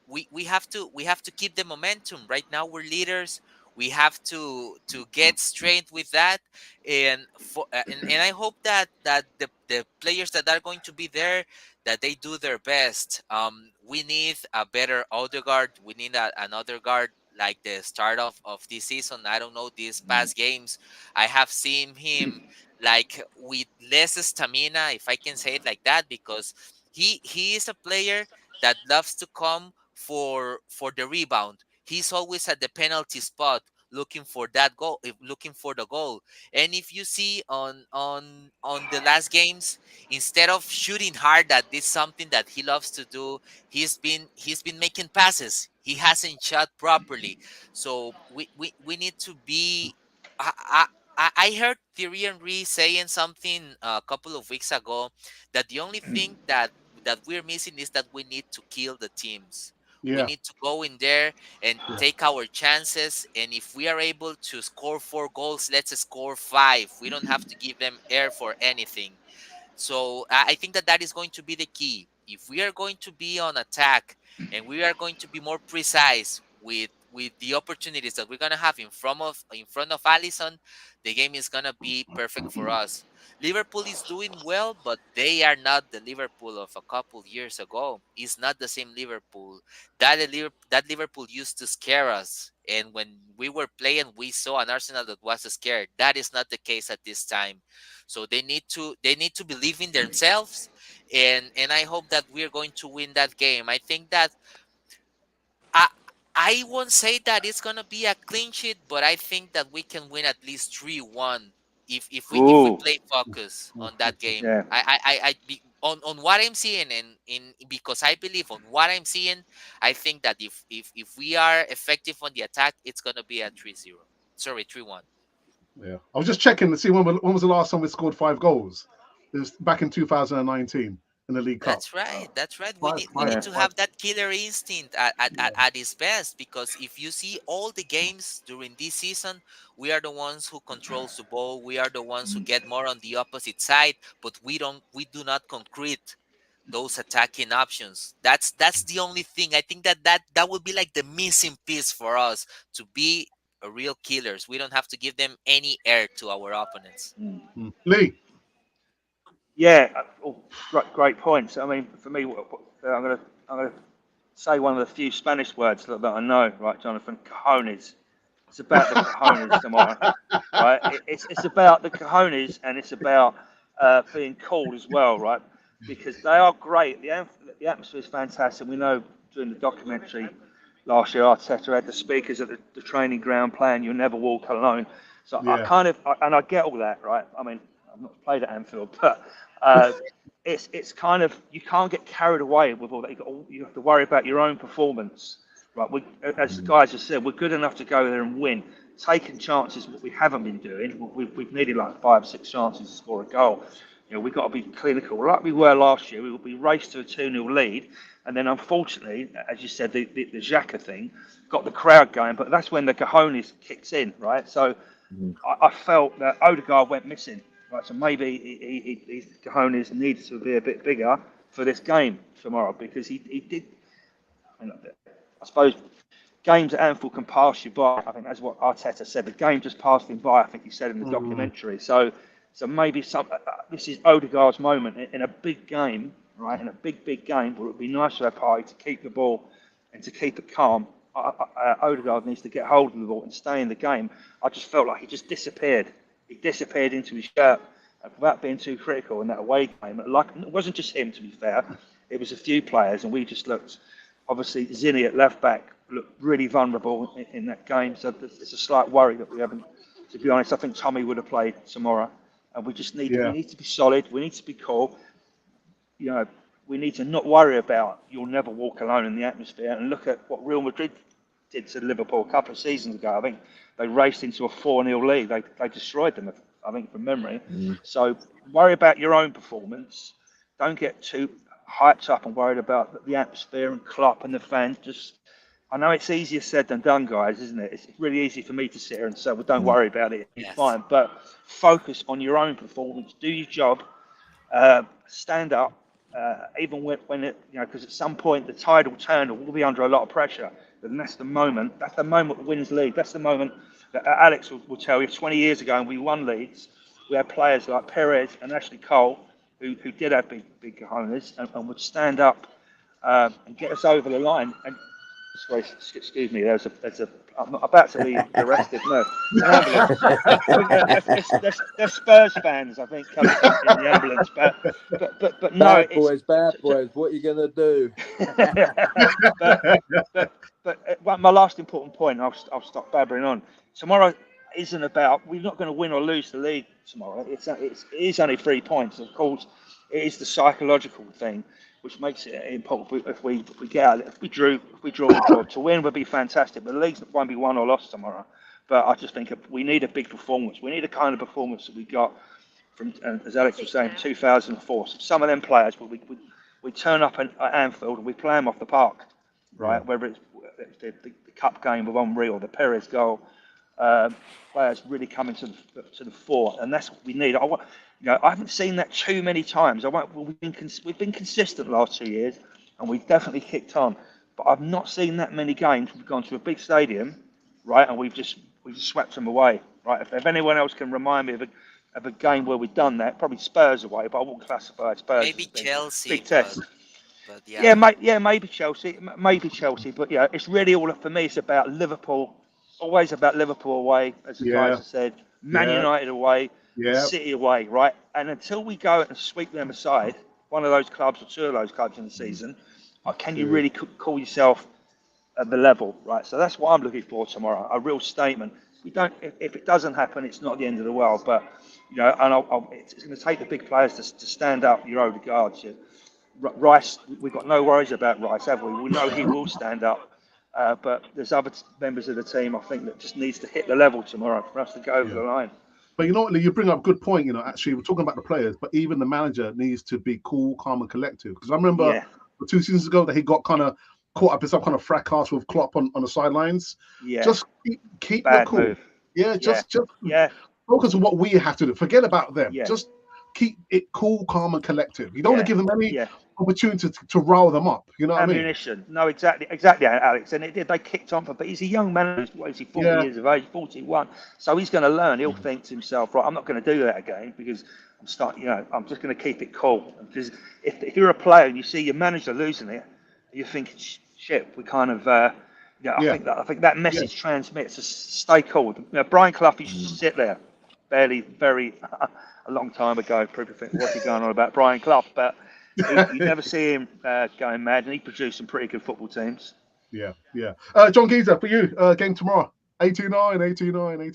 we have to keep the momentum. Right now we're leaders. We have to get straight with that, and I hope that the players that are going to be there, that they do their best. We need a better Odegaard. We need another guard like the start of this season. I don't know, these past games, I have seen him like with less stamina, if I can say it like that, because he is a player that loves to come for the rebound. He's always at the penalty spot looking for that goal, looking for the goal. And if you see on the last games, instead of shooting hard, that is something that he loves to do, he's been making passes. He hasn't shot properly. So we need to be. I heard Thierry Henry saying something a couple of weeks ago, that the only thing that we're missing is that we need to kill the teams. We Yeah. need to go in there and Yeah. take our chances. And if we are able to score 4 goals, let's score 5. We don't have to give them air for anything. So I think that is going to be the key. If we are going to be on attack and we are going to be more precise with the opportunities that we're gonna have in front of Allison, the game is gonna be perfect for us. Liverpool is doing well, but they are not the Liverpool of a couple years ago. It's not the same Liverpool. That Liverpool used to scare us, and when we were playing, we saw an Arsenal that was scared. That is not the case at this time. So they need to believe in themselves, and I hope that we're going to win that game. I think that I I won't say that it's gonna be a clean sheet, but I think that we can win at least 3-1 if we Ooh, play focus on that game. yeah. On what I'm seeing, and in because I believe on what I'm seeing, I think that if we are effective on the attack, it's gonna be a 3-0. Sorry, 3-1. Yeah. I was just checking to see when was the last time we scored 5 goals. It was back in 2019 in the League Cup. That's right. That's right. We Five, need we five, need Yeah. to five. have that killer instinct at its best, because if you see all the games during this season, we are the ones who controls the ball. We are the ones who get more on the opposite side, but we do not concrete those attacking options. That's the only thing. I think that would be like the missing piece for us to be a real killers. We don't have to give them any air to our opponents. Lee. Yeah. Oh, great points. I mean, for me, I'm gonna say one of the few Spanish words that I know, right, Jonathan? Cojones. It's about the cojones tomorrow, right? It's about the cojones, and it's about being cool as well, right? Because they are great. The atmosphere is fantastic. We know during the documentary last year, Arteta had the speakers at the training ground playing "You'll Never Walk Alone." So Yeah. I get all that, right? I mean, I've not played at Anfield, but it's kind of, you can't get carried away with all that. You have to worry about your own performance, right? As the guys have said, we're good enough to go there and win. Taking chances, what we haven't been doing. We've needed like 5 or 6 chances to score a goal. We've got to be clinical, like we were last year. We raced to a 2-0 lead, and then unfortunately, as you said, the Xhaka thing got the crowd going. But that's when the cojones kicks in, right? So I felt that Odegaard went missing. Right, so maybe his cojones needs to be a bit bigger for this game tomorrow, because he did. I suppose games at Anfield can pass you by. I think that's what Arteta said. The game just passed him by. I think he said in the documentary. So maybe this is Odegaard's moment in a big game, right? In a big game, but it would be nice for their party to keep the ball and to keep it calm. Odegaard needs to get hold of the ball and stay in the game. I just felt like he just disappeared. He disappeared into his shirt, without being too critical in that away game. Like, it wasn't just him, to be fair. It was a few players, and we just looked. Obviously, Zinni at left back looked really vulnerable in that game. So it's a slight worry that we haven't to be honest, I think Tommy would have played tomorrow. And we just need Yeah. we need to be solid. We need to be cool. You know, we need to not worry about you'll never walk alone in the atmosphere. And look at what Real Madrid did to Liverpool a couple of seasons ago. I think they raced into a 4-0 lead. They destroyed them, I think, from memory. So worry about your own performance. Don't get too hyped up and worried about the atmosphere and Klopp and the fans. Just, I know it's easier said than done, guys, isn't it? It's really easy for me to sit here and say, well, don't worry about it. It's fine. But focus on your own performance. Do your job. Stand up. Even when it, you know, because at some point the tide will turn and we'll be under a lot of pressure. And that's the moment that wins league. That's the moment that Alex will tell you. 20 years ago, and we won leagues, we had players like Perez and Ashley Cole who did have big cojones and would stand up and get us over the line. And sorry, excuse me, I'm about to be arrested. No, they're Spurs fans, I think, coming in the ambulance. But no, bad boys. What are you gonna do? but my last important point, I'll stop babbling on. Tomorrow isn't about. We're not going to win or lose the league tomorrow. It is only 3 points. Of course, it is the psychological thing which makes it important. If we get out, if we draw, to win would be fantastic. But the league won't be won or lost tomorrow. But I just think we need a big performance. We need a kind of performance that we got from, as Alex was saying, 2004. So some of them players, we turn up at Anfield and we play them off the park, right? Whether it's the cup game with Henry or the Perez goal, players really coming to the fore, and that's what we need. I haven't seen that too many times. We've been consistent last 2 years, and we've definitely kicked on. But I've not seen that many games. We've gone to a big stadium, right, and we've just swept them away, right. If anyone else can remind me of a game where we've done that, probably Spurs away, but I won't classify Spurs. Maybe Chelsea. Big test. But yeah. Maybe Chelsea. But yeah, it's really all for me. It's about Liverpool. Always about Liverpool away, as the guys have said. Man United away. City away, right? And until we go and sweep them aside, one of those clubs or two of those clubs in the season, can you really call yourself at the level, right? So that's what I'm looking for tomorrow, a real statement. If it doesn't happen, it's not the end of the world, but you know, and it's going to take the big players to stand up. Your Odegaard, Rice. We've got no worries about Rice, have we? We know he will stand up, but there's other members of the team I think that just needs to hit the level tomorrow for us to go over the line. But you know what, Lee, you bring up a good point. You know, actually, we're talking about the players, but even the manager needs to be cool, calm, and collective. Because I remember 2 seasons ago that he got kind of caught up in some kind of fracas with Klopp on the sidelines. Yeah, just keep the cool. Move. Yeah, just focus on what we have to do. Forget about them. Yeah. Just keep it cool, calm, and collective. You don't want to give them any opportunity to rile them up. You know what I mean? Ammunition. No, exactly, Alex. And they kicked on but he's a young man. What is he, 40 years of age, 41? So he's going to learn. He'll think to himself, right, I'm not going to do that again because I'm just going to keep it cool. Because if you're a player and you see your manager losing it, you're thinking, shit, we kind of. I think that message transmits. To stay cool. You know, Brian Clough used to sit there, very a long time ago. People think, what's he going on about Brian Clough? But you never see him going mad, and he produced some pretty good football teams. Yeah. John Geezer, for you, game tomorrow. 89. 89.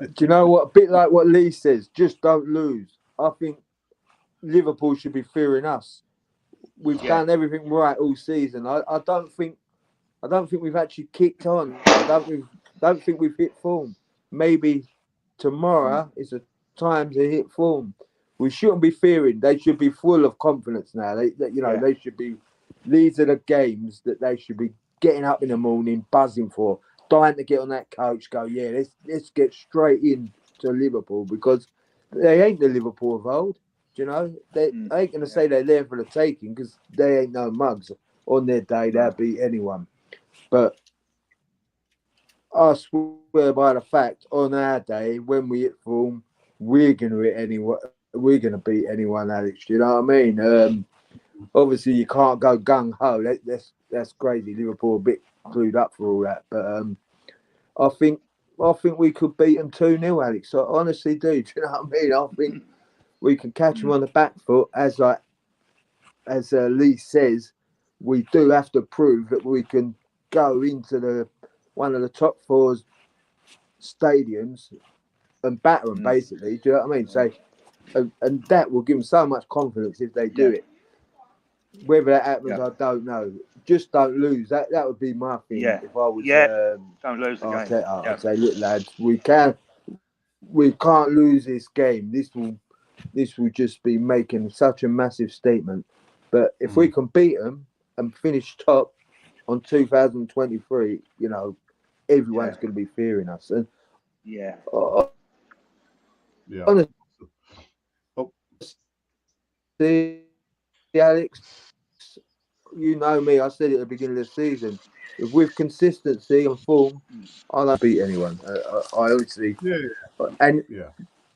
Do you know what? A bit like what Lee says, just don't lose. I think Liverpool should be fearing us. We've done everything right all season. I don't think we've actually kicked on. I don't think we've hit form. Maybe tomorrow is a time to hit form. We shouldn't be fearing. They should be full of confidence now. They should be. These are the games that they should be getting up in the morning, buzzing for, dying to get on that coach. Go, let's get straight in to Liverpool because they ain't the Liverpool of old. You know, I ain't going to say they're there for the taking because they ain't no mugs. On their day, they'll beat anyone. But I swear by the fact, on our day, when we hit form, we're going to hit anyone. We're going to beat anyone, Alex. Do you know what I mean? Obviously, you can't go gung ho. That's crazy. Liverpool a bit clued up for all that. But I think we could beat them 2-0, Alex. I honestly do. Do you know what I mean? I think we can catch them on the back foot. As Lee says, we do have to prove that we can go into the one of the top four stadiums and batter them, basically. Do you know what I mean? So, and that will give them so much confidence if they do it. Whether that happens, I don't know. Just don't lose. That would be my thing. Yeah. If I was Don't lose the game. Arteta, I'd say, look, lads, we can't lose this game. This will just be making such a massive statement. But if we can beat them and finish top on 2023, you know, everyone's going to be fearing us. And honestly, Alex, you know me. I said it at the beginning of the season. If with consistency and form, I don't beat anyone. I honestly, and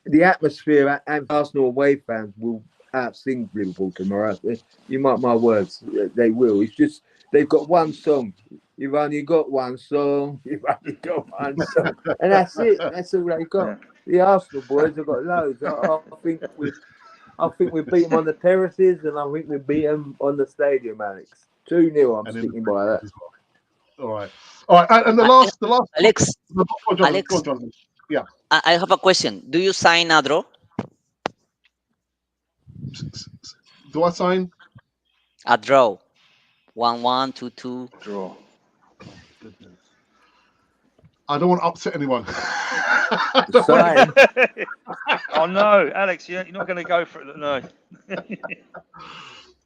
the atmosphere and Arsenal away fans will outsing Liverpool tomorrow. You mark my words, they will. It's just they've got one song. You've only got one song. You've only got one song, and that's it. That's all they got. The Arsenal boys have got loads. I think we beat them on the terraces, and I think we beat them on the stadium, Alex. 2-0. I'm sticking by that. All right. And the last, Alex. Alex. Go on, Jonathan. Yeah. I have a question. Do you sign a draw? Do I sign a draw? 1-1, 2-2. Draw. I don't want to upset anyone. Oh no, Alex, you're not going to go for it. No.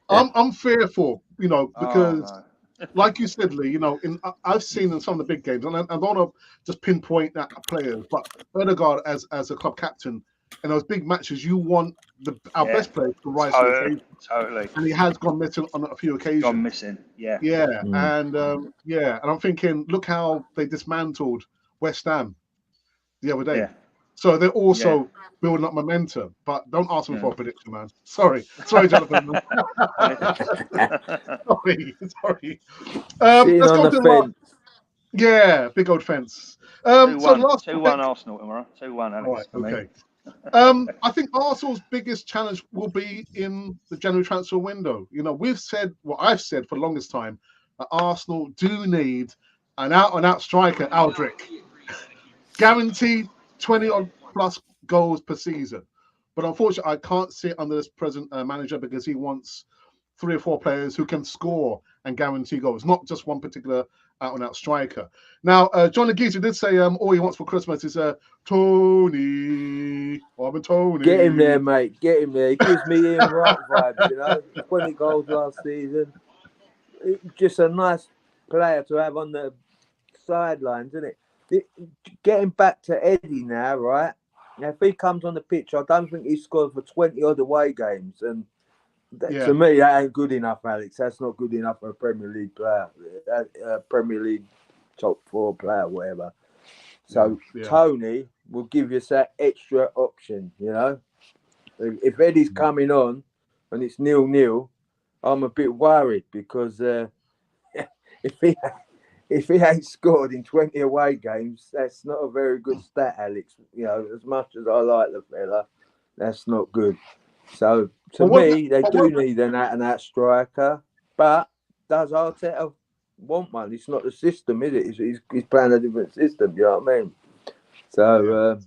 I'm fearful, you know, because like you said, Lee, you know, I've seen in some of the big games, and I don't want to just pinpoint that players, but Odegaard as a club captain in those big matches, you want our best players to rise to the occasion. Totally. And he has gone missing on a few occasions. Gone missing, yeah. And I'm thinking, look how they dismantled West Ham the other day. Yeah. So they're also building up momentum, but don't ask me for a prediction, man. Sorry, Jonathan. sorry. Let's go to the last. Yeah, big old fence. 2-1 Arsenal tomorrow. 2-1, Alex. Right, okay. I think Arsenal's biggest challenge will be in the January transfer window. You know, I've said for the longest time that Arsenal do need an out-and-out striker, Aldrick. Guaranteed 20 odd plus goals per season. But unfortunately, I can't see it under this present manager because he wants 3 or 4 players who can score and guarantee goals, not just one particular out-and-out striker. Now, John Leguizzi did say all he wants for Christmas is Tony. Tony. Get him there, mate. Get him there. He gives me Ian Wright vibes, you know. 20 goals last season. Just a nice player to have on the sidelines, isn't it? Getting back to Eddie now, right? Now, if he comes on the pitch, I don't think he scored for 20 odd away games. And to me, that ain't good enough, Alex. That's not good enough for a Premier League player, Premier League top 4 player, whatever. So Tony will give you that extra option, you know. If Eddie's coming on and it's 0-0, I'm a bit worried because if he ain't scored in 20 away games, that's not a very good stat, Alex. You know, as much as I like the fella, that's not good. So, to me, they do need an out-and-out striker. But does Arteta want one? It's not the system, is it? He's playing a different system, you know what I mean? So,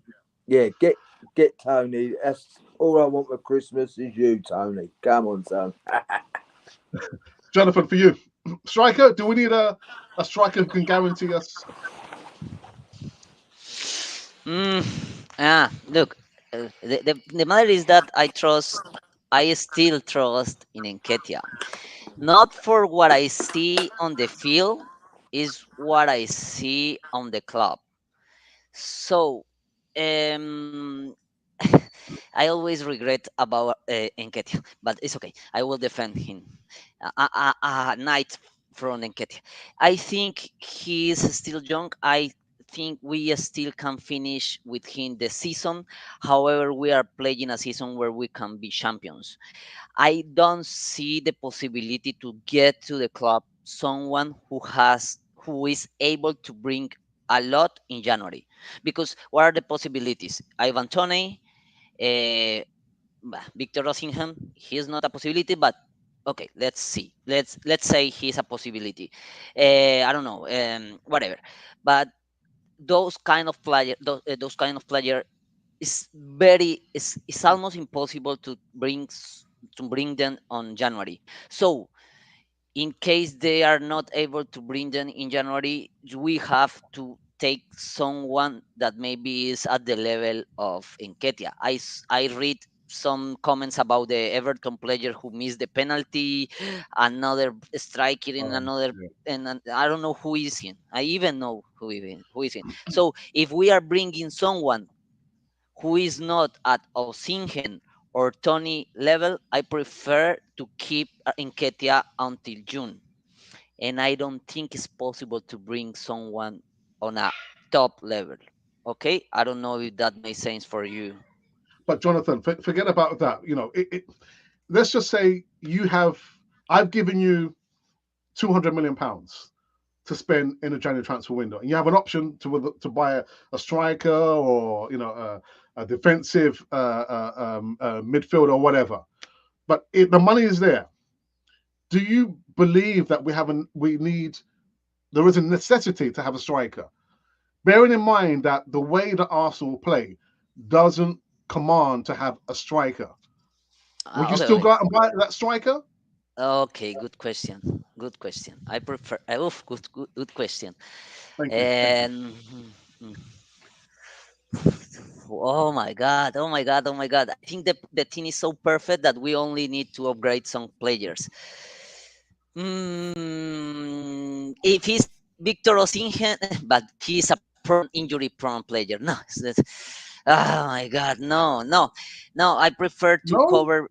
get Tony. That's all I want for Christmas is you, Tony. Come on, son. Jonathan, for you. Striker, do we need a striker who can guarantee us? Look, the matter is that I still trust in Nketiah. Not for what I see on the field, is what I see on the club. So, I always regret about Nketiah, but it's okay. I will defend him. A night from Nketiah. I think he is still young. I think we still can finish with him the season. However, we are playing a season where we can be champions. I don't see the possibility to get to the club someone who is able to bring a lot in January. Because what are the possibilities? Ivan Toney, Victor Rossingham, he is not a possibility, but Okay, let's see. Let's say he's a possibility. I don't know, whatever. But those kind of player is it's almost impossible to bring them on January. So in case they are not able to bring them in January, we have to take someone that maybe is at the level of Nketiah. I read some comments about the Everton player who missed the penalty, another striker in another, Yeah. and I don't know who is in. I even know who is in. So if we are bringing someone who is not at Osimhen or Tony level, I prefer to keep Nketiah until June. And I don't think it's possible to bring someone on a top level. Okay, I don't know if that makes sense for you. But Jonathan, forget about that. Let's just say I've given you £200 million to spend in a January transfer window, and you have an option to buy a striker or a defensive midfielder or whatever. But the money is there. Do you believe that there is a necessity to have a striker? Bearing in mind that the way that Arsenal play doesn't command to have a striker, would you Okay, still okay. go out and buy that striker? Okay, good question. Good question. I prefer. Good question. Thank you. Thank you. And oh my god! Oh my god! Oh my god! I think the team is so perfect that we only need to upgrade some players. If he's Victor Osimhen, but he's a injury prone player. No, oh my God, no, no, no. I prefer to No, cover.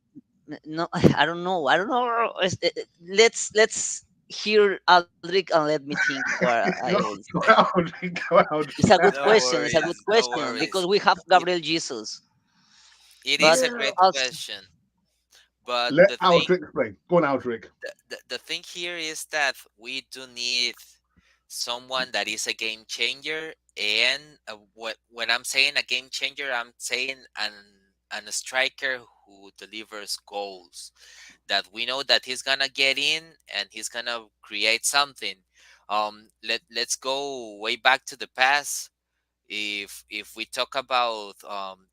No, I don't know. I don't know. Let's hear Aldrich and let me think what I go, will go say. out, go out. It's a good No question. It's a good worries, no question because worries. we have It Gabriel Jesus, it but is a Yeah. great also, question, but Let Aldrich explain. Go on, Aldrich. the thing here is that we do need someone that is a game changer. And when I'm saying a game changer, I'm saying an striker who delivers goals, that we know that he's gonna get in and he's gonna create something. Let's go way back to the past. If we talk about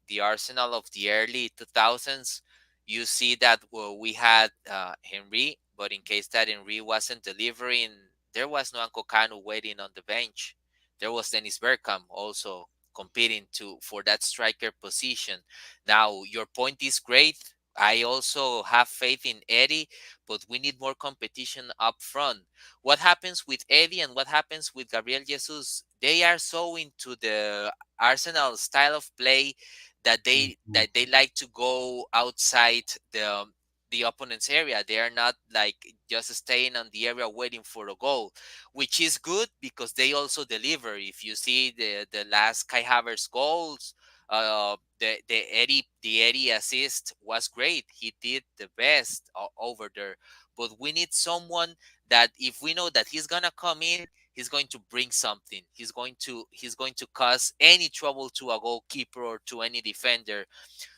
the Arsenal of the early 2000s, you see that, well, we had Henry, but in case that Henry wasn't delivering, there was no Kanu waiting on the bench. There was Dennis Bergkamp also competing to for that striker position. Now your point is great. I also have faith in Eddie, but we need more competition up front. What happens with Eddie and what happens with Gabriel Jesus? They are so into the Arsenal style of play that they like to go outside the opponent's area. They are not like just staying on the area waiting for a goal, which is good because they also deliver. If you see the last Kai Havertz goals, the Eddie assist was great. He did the best over there. But we need someone that, if we know that he's gonna come in, he's going to bring something. He's going to cause any trouble to a goalkeeper or to any defender.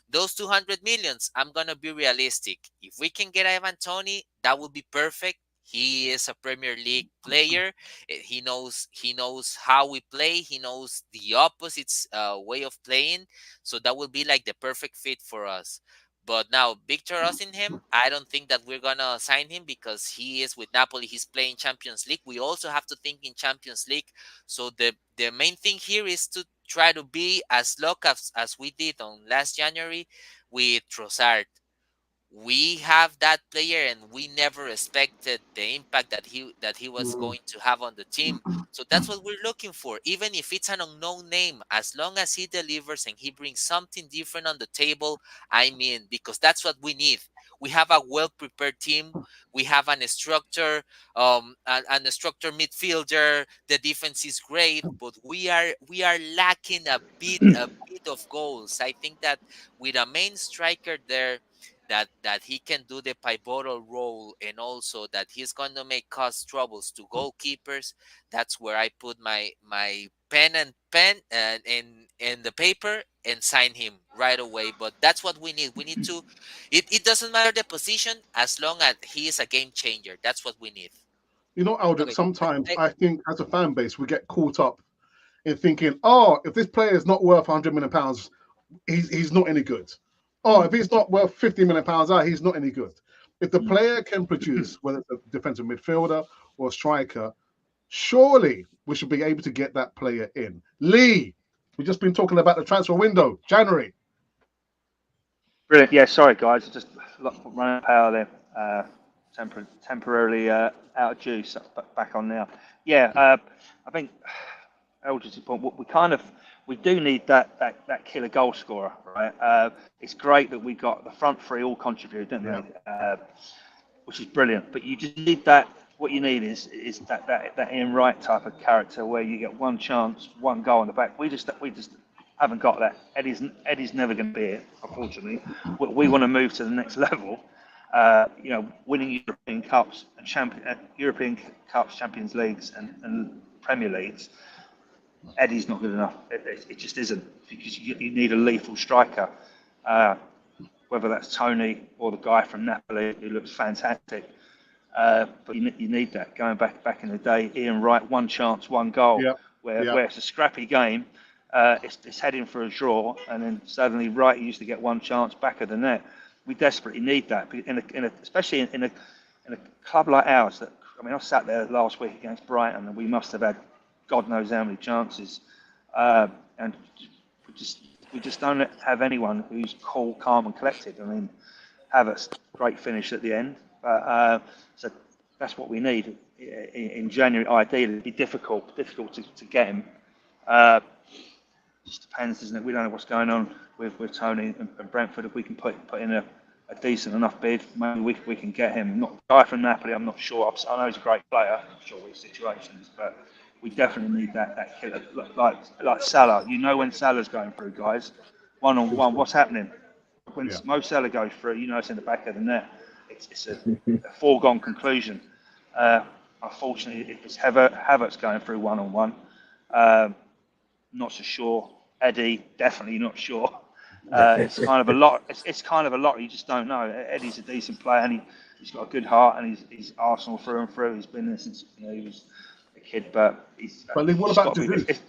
Those 200 millions, I'm gonna be realistic. If we can get Ivan Tony, that would be perfect. He is a Premier League player. He knows how we play. He knows the opposite's way of playing. So that would be like the perfect fit for us. But now Victor Osimhen, I don't think that we're gonna sign him because he is with Napoli. He's playing Champions League. We also have to think in Champions League. So the main thing here is to try to be as lucky as we did on last January with Trossard. We have that player and we never expected the impact that he was going to have on the team. So that's what we're looking for. Even if it's an unknown name, as long as he delivers and he brings something different on the table, I mean, because that's what we need. We have a well prepared team. We have an instructor, an instructor midfielder. The defense is great, but we are lacking a bit of goals. I think that with a main striker there, that he can do the pivotal role, and also that he's going to make cause troubles to goalkeepers. That's where I put my pen and the paper and sign him. right away. But that's what we need. We need to. It doesn't matter the position as long as he is a game changer. That's what we need. You know, Aldrich, Okay. sometimes I- I think as a fan base, we get caught up in thinking, oh, if this player is not worth £100 million, he's not any good. Oh, if he's not worth £50 million, he's not any good. If the player can produce, whether it's a defensive midfielder or a striker, surely we should be able to get that player in. Lee, we've just been talking about the transfer window, January. Brilliant. Yeah, sorry guys, just running out of power there. Temporarily out of juice. Back on now. Yeah, I think Eldridge's point. We do need that killer goal scorer, right? It's great that we got the front three all contribute, don't they? Which is brilliant. But you just need that. What you need is that Ian Wright type of character where you get one chance, one goal in the back. We just haven't got that. Eddie's never going to be it, unfortunately. We want to move to the next level. Winning European Cups and European Cups, Champions Leagues, and Premier Leagues. Eddie's not good enough. It just isn't, because you need a lethal striker. Whether that's Tony or the guy from Napoli who looks fantastic. But you need that. Going back in the day, Ian Wright, one chance, one goal, where it's a scrappy game. It's heading for a draw, and then suddenly Wright used to get one chance back of the net. We desperately need that, especially in a club like ours. I sat there last week against Brighton, and we must have had God knows how many chances, and we just don't have anyone who's cool, calm, and collected. Havertz, great finish at the end, but so that's what we need in January. Ideally, it'd be difficult to get him. Just depends, doesn't it? We don't know what's going on with Tony and Brentford. If we can put in a decent enough bid, maybe we can get him. Not guy from Napoli, I'm not sure. I know he's a great player. I'm not sure what his situation is, but we definitely need that killer, like Salah. You know when Salah's going through, guys, one-on-one, what's happening? When Mo Salah goes through, you know it's in the back of the net. It's a foregone conclusion. Unfortunately, if it's Havertz going through one-on-one, not so sure. Eddie, definitely not sure. It's kind of a lot. It's kind of a lot. You just don't know. Eddie's a decent player, and he's got a good heart, and he's Arsenal through and through. He's been there since he was a kid. But he's. But what about Jesus?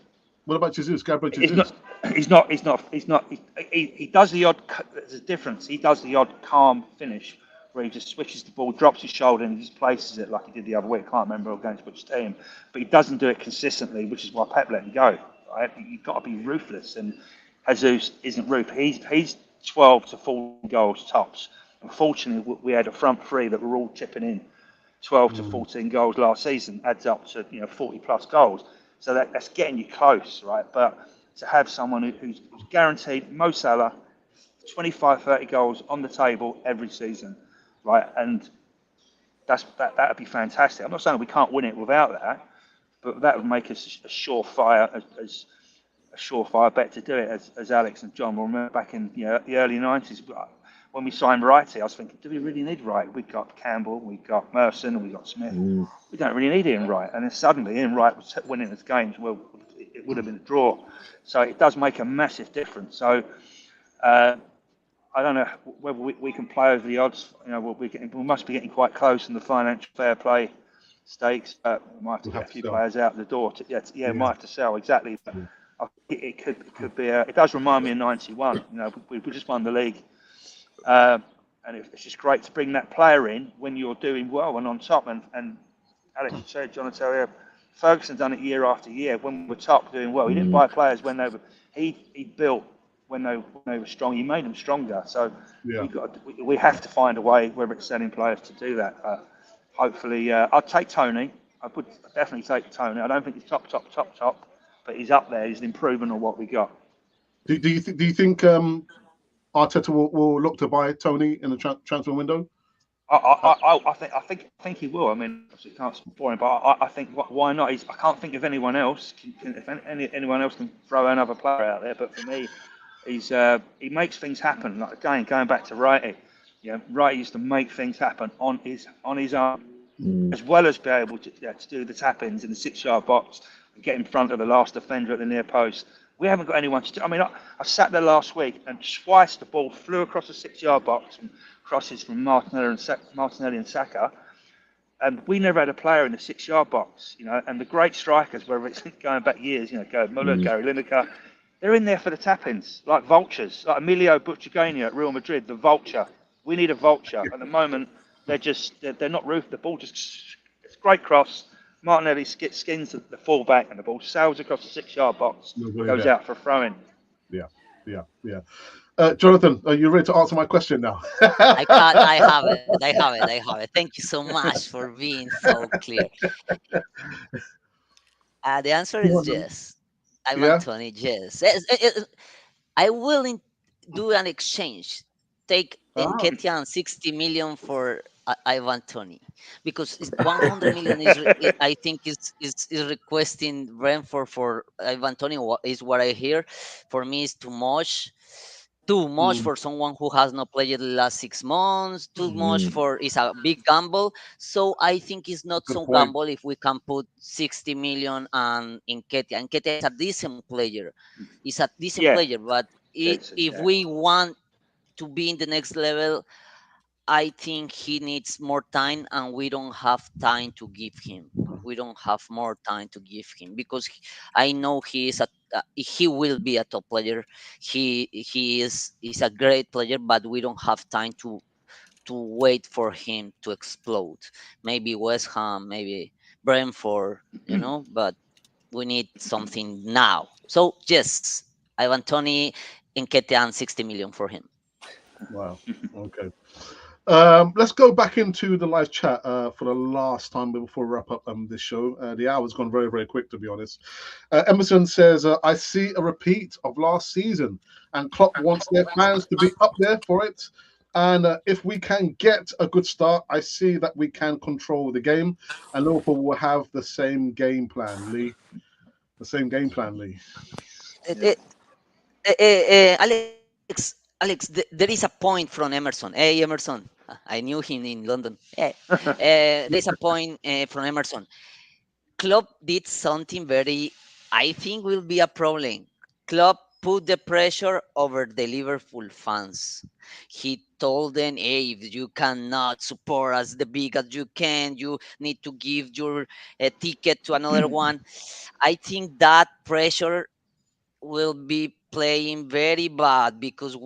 What about Jesus? Gabriel Jesus? He's not. He does the odd. There's a difference. He does the odd calm finish where he just switches the ball, drops his shoulder, and he just places it like he did the other week. I can't remember against which team, but he doesn't do it consistently, which is why Pep let him go. Right? You've got to be ruthless, and Jesus isn't ruthless. He's 12 to 14 goals tops. Unfortunately, we had a front three that were all chipping in. 12 to 14 goals last season adds up to 40 plus goals. So that's getting you close, right? But to have someone who's guaranteed, Mo Salah, 25, 30 goals on the table every season, right? And that would be fantastic. I'm not saying we can't win it without that, but that would make us a surefire bet to do it, as Alex and John will remember back in the early 90s. When we signed Wrighty, I was thinking, do we really need Wright? We've got Campbell, we've got Merson, we've got Smith. We don't really need Ian Wright. And then suddenly Ian Wright was winning his games. Well, it would have been a draw. So it does make a massive difference. So I don't know whether we can play over the odds. We must be getting quite close in the financial fair play stakes. We might have to get a few players out the door. Might have to sell, exactly. But it could be. It does remind me of '91. We just won the league, and it's just great to bring that player in when you're doing well and on top. And Alex said, John, I tell you, Ferguson done it year after year. When we were top, doing well, he didn't buy players when they were. He built when they were strong. He made them stronger. So we have to find a way, whether it's selling players, to do that. Hopefully, I'd take Tony. I would definitely take Tony. I don't think he's top, but he's up there. He's an improvement on what we got. Do you think Arteta will look to buy Tony in the transfer window? I think he will. Obviously can't support him, but I think why not? I can't think of anyone else. If anyone else can throw another player out there, but for me, he makes things happen. Like again, going back to Wrighty, Wrighty used to make things happen on his own, as well as be able to do the tap-ins in the 6-yard box and get in front of the last defender at the near post. We haven't got anyone to. I mean, I sat there last week and twice the ball flew across the 6-yard box from crosses from Martinelli and Saka. And we never had a player in the 6-yard box, you know. And the great strikers, whether it's going back years, you know, Gerd Muller, Gary Lineker, they're in there for the tap-ins, like vultures, like Emilio Butragueño at Real Madrid, the vulture. We need a vulture. At the moment, they're not roofed. The ball just, it's a great cross. Martinelli skins the full-back and the ball sails across the 6-yard box, goes out for a throw-in. Yeah. Jonathan, are you ready to answer my question now? I have it. Thank you so much for being so clear. The answer is yes. Ivan Toney, yes. I will do an exchange. Take Nketiah and 60 million for Ivan Toney, because 100 million I think is requesting Brentford for Ivan Toney is what I hear. For me, it's too much for someone who has not played the last 6 months. Too much for it's a big gamble. So I think it's not so gamble if we can put 60 million and Nketiah. Nketiah is a decent player. He's a decent player, but if we want to be in the next level, I think he needs more time, and we don't have time to give him. We don't have more time to give him, because I know he will be a top player. He's a great player, but we don't have time to wait for him to explode. Maybe West Ham, maybe Brentford, you know, but we need something now. So yes, Ivan Toney, Nketiah, and 60 million for him. Wow. Okay. Let's go back into the live chat for the last time before we wrap up this show. The hour's gone very, very quick, to be honest. Emerson says, I see a repeat of last season, and Klopp wants their fans to be up there for it. And if we can get a good start, I see that we can control the game, and Liverpool will have the same game plan, Lee. The same game plan, Lee. Alex, there is a point from Emerson. Hey, Emerson. I knew him in London. There's a point from Emerson. Klopp did something I think will be a problem. Klopp put the pressure over the Liverpool fans. He told them, hey, if you cannot support us the big as you can, you need to give your ticket to another one. I think that pressure will be playing very bad, because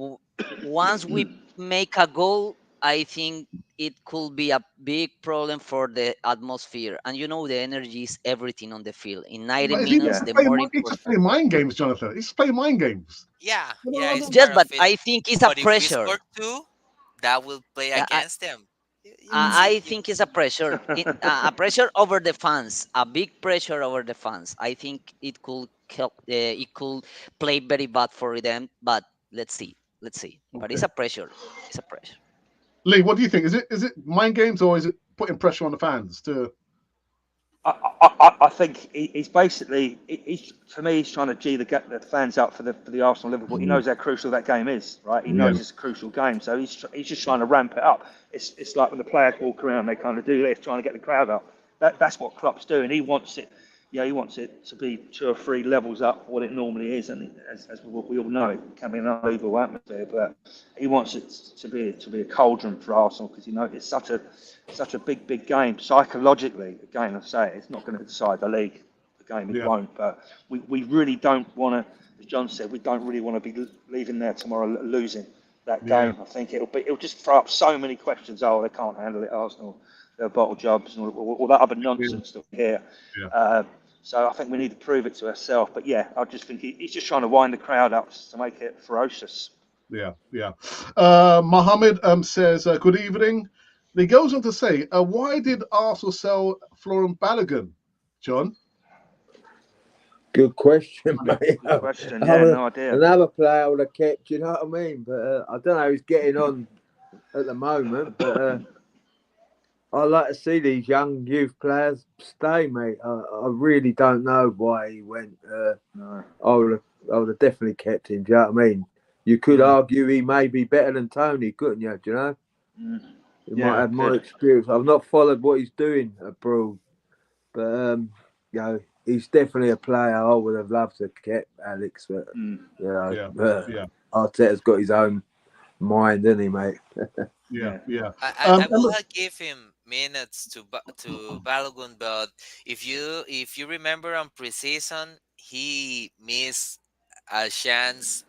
once we make a goal, I think it could be a big problem for the atmosphere. And you know, the energy is everything on the field. In 90 minutes, the more important. He's just playing mind games, Jonathan. He's playing mind games. Yeah, it's just, but I think it's a pressure. If we score 2, that will play against them. I think it's a pressure, a pressure over the fans, a big pressure over the fans. I think it could help. It could play very bad for them, but let's see. Okay. But it's a pressure. Lee, what do you think? Is it mind games, or is it putting pressure on the fans to? I think he's basically, for me, he's trying to G the fans up for the Arsenal Liverpool. He knows how crucial that game is, right? He knows it's a crucial game, so he's just trying to ramp it up. It's like when the players walk around, they kind of do this, trying to get the crowd up. That's what Klopp's doing. He wants it. He wants it to be 2 or 3 levels up what it normally is, and as we all know, it can be an unbelievable atmosphere. But he wants it to be a cauldron for Arsenal, because it's such a big game psychologically. Again, I say it's not going to decide the league. The game it won't. But we really don't want to, as John said, we don't really want to be leaving there tomorrow losing that game. I think it'll just throw up so many questions. Oh, they can't handle it, Arsenal. They're bottle jobs and all that other nonsense that we hear. So I think we need to prove it to ourselves. But I just think he's just trying to wind the crowd up to make it ferocious. Mohammed says, good evening. He goes on to say, why did Arsenal sell Florent Balogun, John? Good question, mate. Good question. No idea. Another player I would have kept, you know what I mean? But I don't know how he's getting on at the moment. But I like to see these young youth players stay, mate. I really don't know why he went. No. I would have definitely kept him. Do you know what I mean? You could argue he may be better than Tony, couldn't you? Do you know? He might have more experience. I've not followed what he's doing abroad, but he's definitely a player I would have loved to kept, Alex. But Arteta's got his own mind, isn't he, mate? Yeah. I will have give him minutes to Balogun, but if you remember on preseason, he missed a chance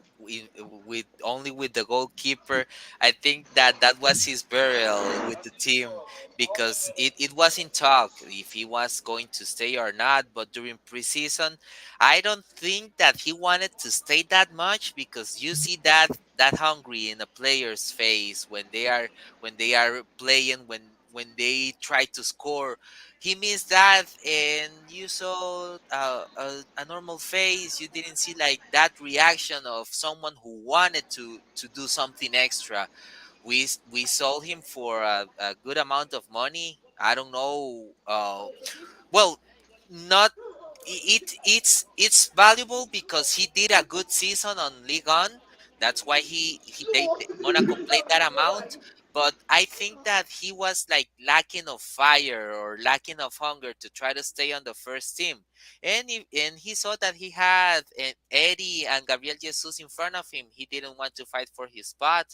with only with the goalkeeper. I think that was his burial with the team, because it was in talk if he was going to stay or not. But during preseason, I don't think that he wanted to stay that much, because you see that hungry in a player's face when they are playing, when they try to score. He missed that, and you saw a normal face. You didn't see like that reaction of someone who wanted to do something extra. We sold him for a good amount of money. I don't know. Well, not it's valuable because he did a good season on Ligue 1. That's why Monaco played that amount. But I think that he was like lacking of fire or lacking of hunger to try to stay on the first team. And he saw that he had Eddie and Gabriel Jesus in front of him. He didn't want to fight for his spot.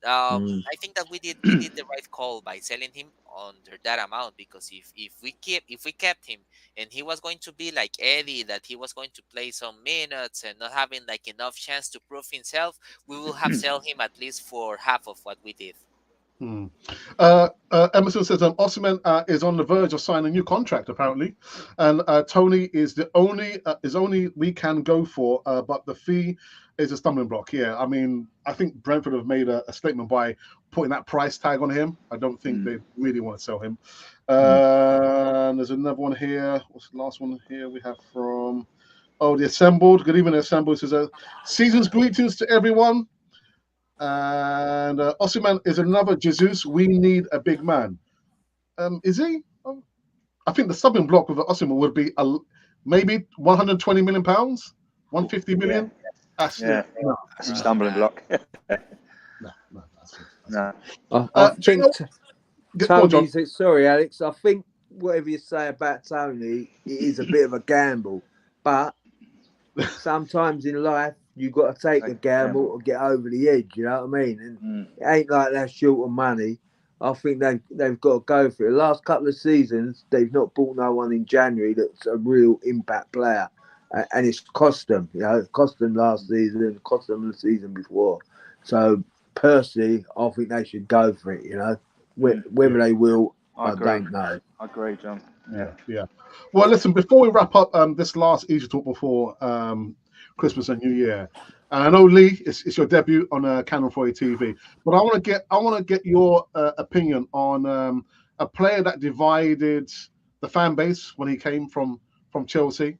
I think that we did the right call by selling him under that amount, because if we kept him and he was going to be like Eddie, that he was going to play some minutes and not having like enough chance to prove himself, we will have sold him at least for half of what we did. Emerson says Osimhen is on the verge of signing a new contract apparently, and Tony is the only we can go for, but the fee is a stumbling block. Yeah, I mean, I think Brentford have made a statement by putting that price tag on him. I don't think they really want to sell him. And there's another one here. What's the last one here we have from the Assembled? Good evening, Assembled. Says season's greetings to everyone. And Osimhen is another Jesus. We need a big man. Is he? I think the stumbling block with Osimhen would be maybe 120 million pounds, 150 million. That's a stumbling block. No. I think Tony's. Sorry, Alex. I think whatever you say about Tony, it is a bit of a gamble, but sometimes in life you've got to take a gamble to get over the edge. You know what I mean? And it ain't like they're short of money. I think they've got to go for it. The last couple of seasons, they've not bought no one in January that's a real impact player, and it's cost them. You know, it cost them last season, cost them the season before. So personally, I think they should go for it. You know, whether they will, I don't know. I agree, John. Yeah. Well, listen, before we wrap up this last Easy Talk before Christmas and New Year, and I know Lee, it's your debut on Canon 40 TV, but I want to get your opinion on a player that divided the fan base when he came from Chelsea.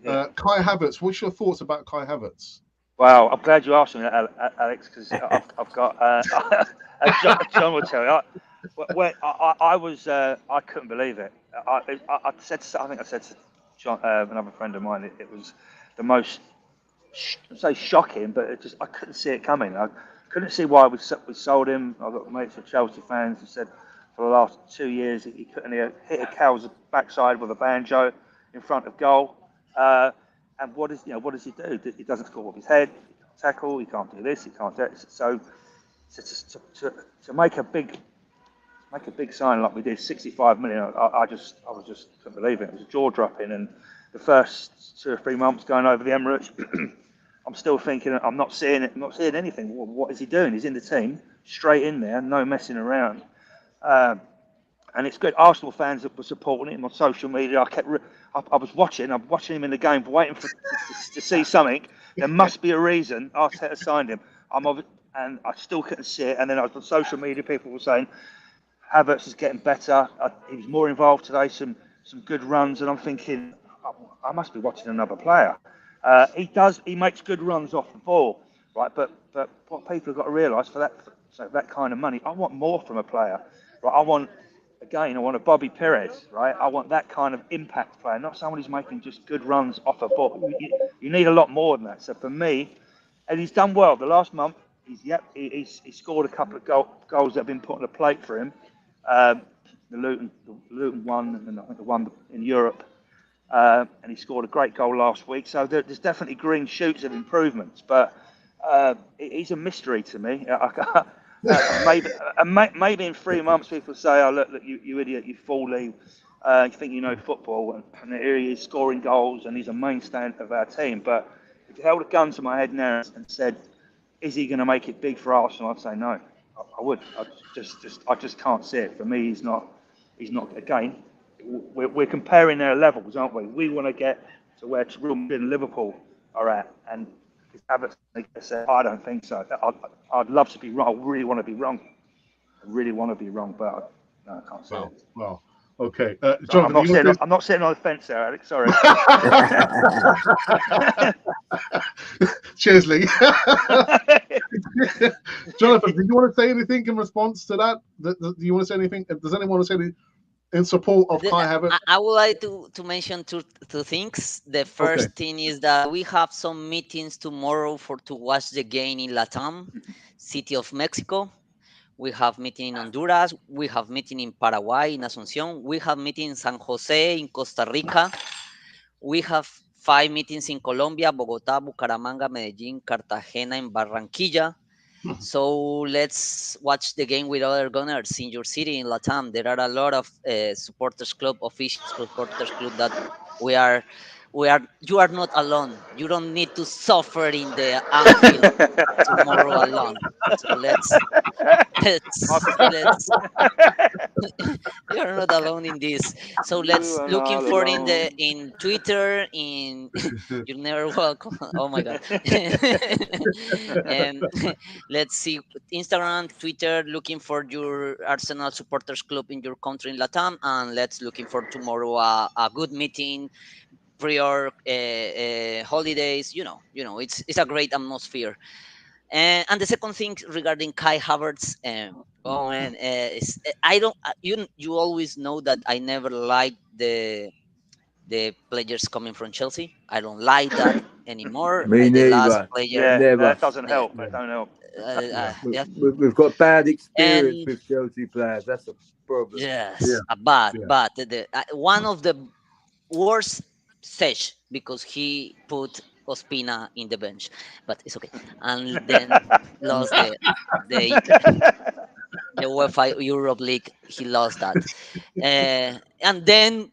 Kai Havertz. What's your thoughts about Kai Havertz? Wow, I'm glad you asked me that, Alex, because I've got John will tell you. I couldn't believe it. I think I said to John, another friend of mine, it was the most, I'd say shocking, but I couldn't see it coming. I couldn't see why we sold him. I've got mates of Chelsea fans who said for the last 2 years he couldn't hit a cow's backside with a banjo in front of goal. And what does he do? He doesn't score with his head. He can't tackle. He can't do this. He can't do it. So to make a big sign like we did, 65 million. I was just couldn't believe it. It was a jaw dropping. And the first 2 or 3 months going over the Emirates, I'm still thinking I'm not seeing it. I'm not seeing anything. What is he doing? He's in the team, straight in there, no messing around. And it's good. Arsenal fans were supporting it on social media. I was watching. I'm watching him in the game, waiting to see something. There must be a reason Arteta signed him. And I still couldn't see it. And then on social media, people were saying Havertz is getting better. He was more involved today. Some good runs, and I'm thinking I must be watching another player. He makes good runs off the ball, right? But what people have got to realise for that kind of money, I want more from a player, right? I want a Bobby Perez, right? I want that kind of impact player, not someone who's making just good runs off a ball. You need a lot more than that. So for me, and he's done well the last month. He's scored a couple of goals that have been put on the plate for him. The Luton one, and I think the one in Europe. and he scored a great goal last week. So there's definitely green shoots of improvements, but he's a mystery to me. Maybe in 3 months people say, "Oh look, you idiot, you fool, Lee. You think you know football," and here he is scoring goals, and he's a mainstay of our team. But if you held a gun to my head now and said, "Is he going to make it big for Arsenal?" I'd say no. I would. I just can't see it. For me, he's not. He's not. Again, we're comparing their levels, aren't we? We want to get to where Real Madrid and Liverpool are at, and if Havertz said, I don't think so. I'd love to be wrong. I really want to be wrong. I really want to be wrong, but no, I can't say it. Well, okay. So Jonathan, I'm not sitting on the fence there, Alex. Sorry. Cheers, Lee. Jonathan, did you want to say anything in response to that? Do you want to say anything? Does anyone want to say anything in support of Kai Havertz? I would like to mention two things. The first thing is that we have some meetings tomorrow to watch the game in Latam, City of Mexico. We have meeting in Honduras. We have meeting in Paraguay, in Asunción. We have meeting in San Jose, in Costa Rica. We have 5 meetings in Colombia, Bogotá, Bucaramanga, Medellín, Cartagena, and Barranquilla. So let's watch the game with other gunners in your city in Latam. There are a lot of supporters club, official supporters club that we are. You are not alone. You don't need to suffer in the Anfield tomorrow alone. So let's you're not alone in this. So let's looking for in Twitter, in you're never welcome. Oh my god. And let's see Instagram, Twitter, looking for your Arsenal supporters club in your country in Latam, and let's looking for tomorrow a good meeting prior holidays. It's a great atmosphere. And the second thing regarding Kai Havertz, I don't. You always know that I never liked the players coming from Chelsea. I don't like that anymore. Me The last neither. player, Never. That doesn't help. That don't help. yeah. We've got bad experience And with Chelsea players. That's a problem. yes, but one of the worst stage because he put Ospina in the bench, but it's okay. And then lost the the UEFA Europe League. He lost that, and then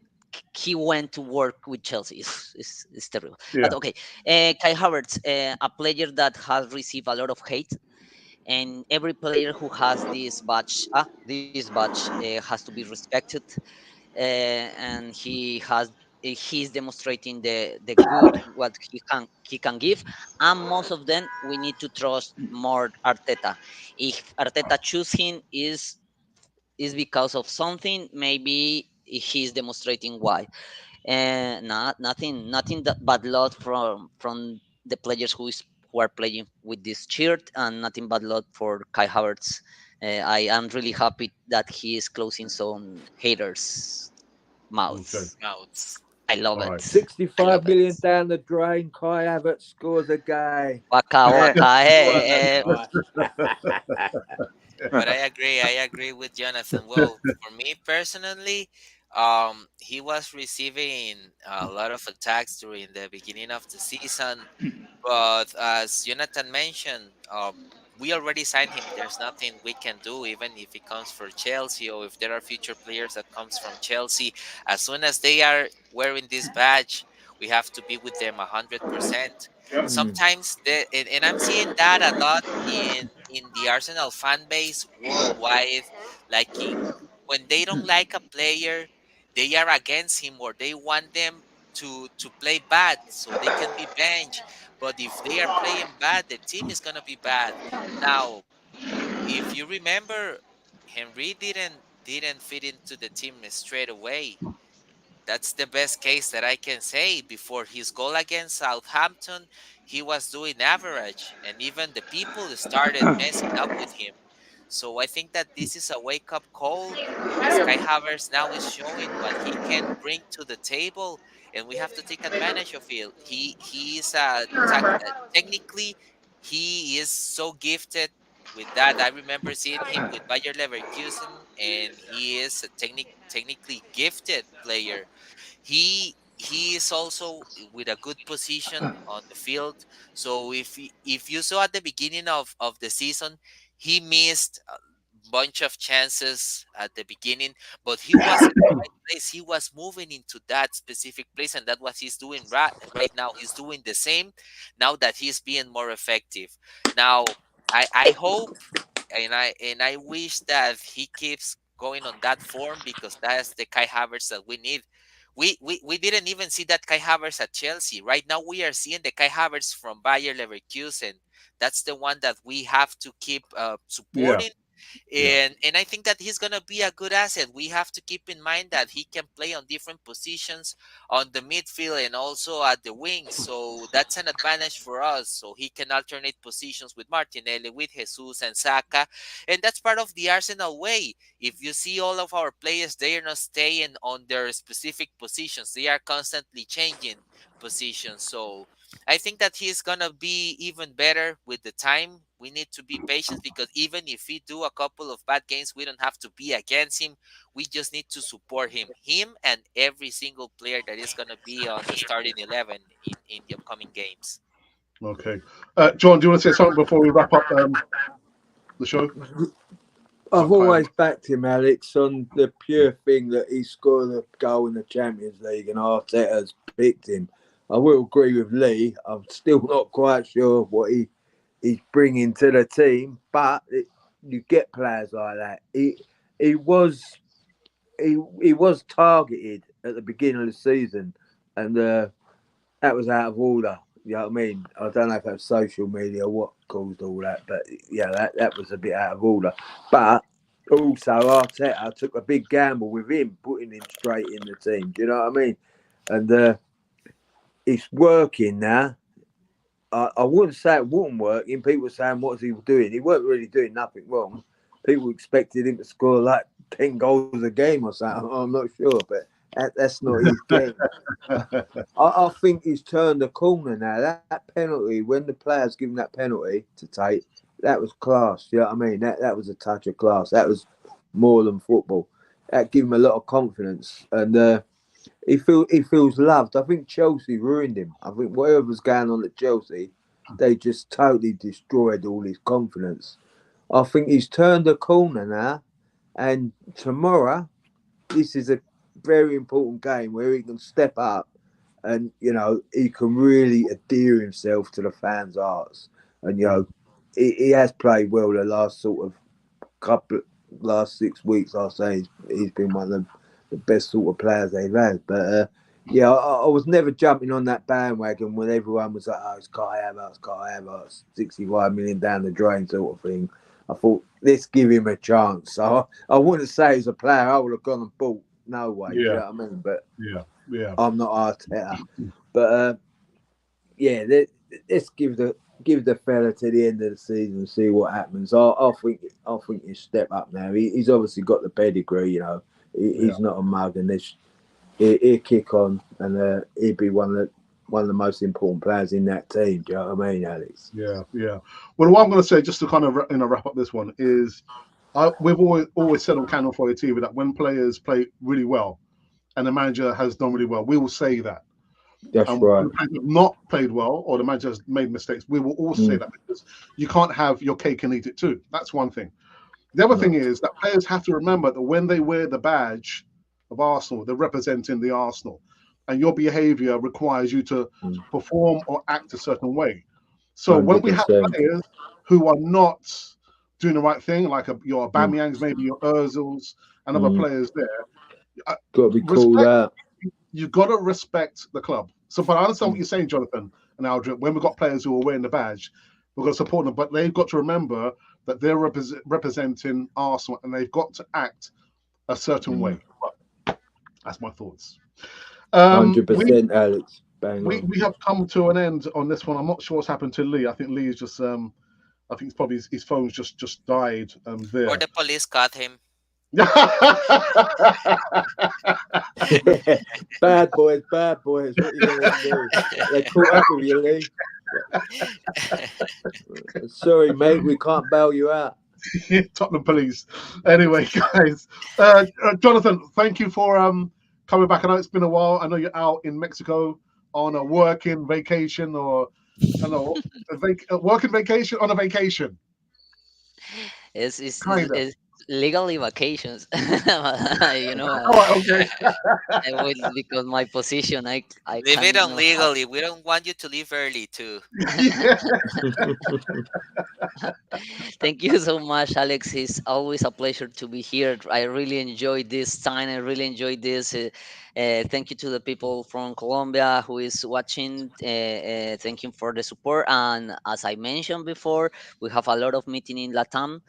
he went to work with Chelsea. It's terrible. Yeah. But okay, Kai Havertz, a player that has received a lot of hate, and every player who has this badge has to be respected, and he's demonstrating the good what he can give, and most of them we need to trust more Arteta. If Arteta choose him is because of something, maybe he's demonstrating why. And nothing that bad lot from the players who are playing with this shirt, and nothing bad lot for Kai Havertz. I am really happy that he is closing some haters' mouths. Mouths. I love All it. right. 65 million down the drain. Kai Havertz scores a game. Waka waka, hey, But I agree with Jonathan. Well, for me personally, he was receiving a lot of attacks during the beginning of the season. But as Jonathan mentioned, we already signed him. There's nothing we can do, even if he comes for Chelsea or if there are future players that comes from Chelsea. As soon as they are wearing this badge, we have to be with them 100%. Sometimes, and I'm seeing that a lot in the Arsenal fan base worldwide, when they don't like a player, they are against him or they want them to play bad so they can be benched. But if they are playing bad, the team is gonna be bad. Now, if you remember, Henry didn't fit into the team straight away. That's the best case that I can say. Before his goal against Southampton, he was doing average, and even the people started messing up with him. So I think that this is a wake-up call because Kai Havertz now is showing what he can bring to the table, and we have to take advantage of it. He is technically he is so gifted with that. I remember seeing him with Bayer Leverkusen, and he is a technically gifted player. he is also with a good position on the field. So if you saw at the beginning of the season, he missed a bunch of chances at the beginning, but he was in the right place. He was moving into that specific place, and that's what he's doing right now. He's doing the same now that he's being more effective. Now, I hope and I wish that he keeps going on that form, because that's the Kai Havertz that we need. We didn't even see that Kai Havertz at Chelsea. Right now we are seeing the Kai Havertz from Bayer Leverkusen. That's the one that we have to keep Yeah. supporting. And I think that he's gonna be a good asset. We have to keep in mind that he can play on different positions on the midfield and also at the wings. So that's an advantage for us. So he can alternate positions with Martinelli, with Jesus and Saka. And that's part of the Arsenal way. If you see all of our players, they are not staying on their specific positions. They are constantly changing positions. So I think that he's gonna be even better with the time. We need to be patient, because even if we do a couple of bad games, we don't have to be against him. We just need to support him and every single player that is gonna be on the starting 11 in the upcoming games. Okay. John, do you want to say something before we wrap up the show? I've always backed him, Alex, on the pure thing that he scored a goal in the Champions League and Arteta's picked him. I will agree with Lee. I'm still not quite sure what he's bringing to the team, but you get players like that. He was targeted at the beginning of the season, and that was out of order. You know what I mean? I don't know if that's social media or what caused all that, but yeah, that was a bit out of order. But also, Arteta took a big gamble with him, putting him straight in the team. Do you know what I mean? And it's working now. I wouldn't say it wouldn't work. And people were saying, what's he doing? He weren't really doing nothing wrong. People expected him to score like 10 goals a game or something. I'm not sure, but that's not his game. I think he's turned the corner now. That penalty, when the players give him that penalty to take, that was class. You know what I mean? That was a touch of class. That was more than football. That gave him a lot of confidence. And he feels loved. I think Chelsea ruined him. I think whatever was going on at Chelsea, they just totally destroyed all his confidence. I think he's turned the corner now, and tomorrow, this is a very important game where he can step up and, he can really adhere himself to the fans' hearts. And, he has played well the last last 6 weeks. I'll say he's been one of the best sort of players they've had. But I was never jumping on that bandwagon when everyone was like, oh, it's Kai Havertz, 65 million down the drain sort of thing. I thought, let's give him a chance. So I wouldn't say as a player I would have gone and bought. No way. Yeah. You know what I mean? But yeah, I'm not Arteta. But let's give the fella to the end of the season and see what happens. I think he'll step up now. He's obviously got the pedigree. He's not a mug, and he'll kick on, and he'll be one of the most important players in that team. Do you know what I mean, Alex? Yeah. Well, what I'm going to say, just to kind of wrap up this one, is we've always said on Canon Fodder TV that when players play really well and the manager has done really well, we will say that. That's right. When the players have not played well or the manager has made mistakes, we will also say that, because you can't have your cake and eat it too. That's one thing. The other thing is that players have to remember that when they wear the badge of Arsenal, they're representing the Arsenal, and your behaviour requires you to perform or act a certain way. So 100%. When we have players who are not doing the right thing, like your Aubameyangs, maybe your Ozils and other players there, got to be called out. You've got to respect the club. So, but I understand what you're saying, Jonathan and Aldrin. When we've got players who are wearing the badge, we've got to support them, but they've got to remember that they're representing Arsenal and they've got to act a certain way. That's my thoughts. 100%, Alex. Bang on. We have come to an end on this one. I'm not sure what's happened to Lee. I think Lee is just, I think it's probably his phone's just died there. Or the police caught him. Bad boys. What are you going to do? They caught up with you, Lee. Sorry, mate, we can't bail you out. Tottenham police. Anyway, guys, Jonathan, thank you for coming back. I know it's been a while. I know you're out in Mexico on a working vacation, or I don't know, a working vacation on a vacation. Kind of. It's legally vacations. You know, All right, okay. because my position, I Leave it on cannot have. legally. We don't want you to leave early too. Yeah. Thank you so much, Alex. It's always a pleasure to be here. I really enjoyed this time. I really enjoyed this. Thank you to the people from Colombia who is watching. Thank you for the support. And as I mentioned before, we have a lot of meeting in Latam.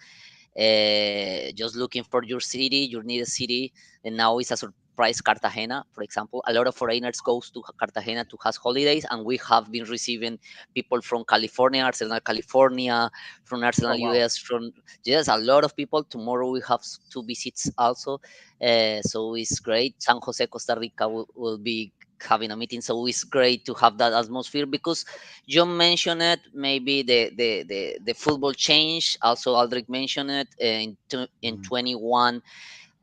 Just looking for your city, your nearest city, and now it's a surprise Cartagena, for example. A lot of foreigners goes to Cartagena to have holidays, and we have been receiving people from California, Arsenal, California, from Arsenal Oh wow. US, from yes, a lot of people. Tomorrow we have two visits also, so it's great. San Jose, Costa Rica will be having a meeting, so it's great to have that atmosphere because John mentioned it. Maybe the football change. Also, Aldrich mentioned it in 21.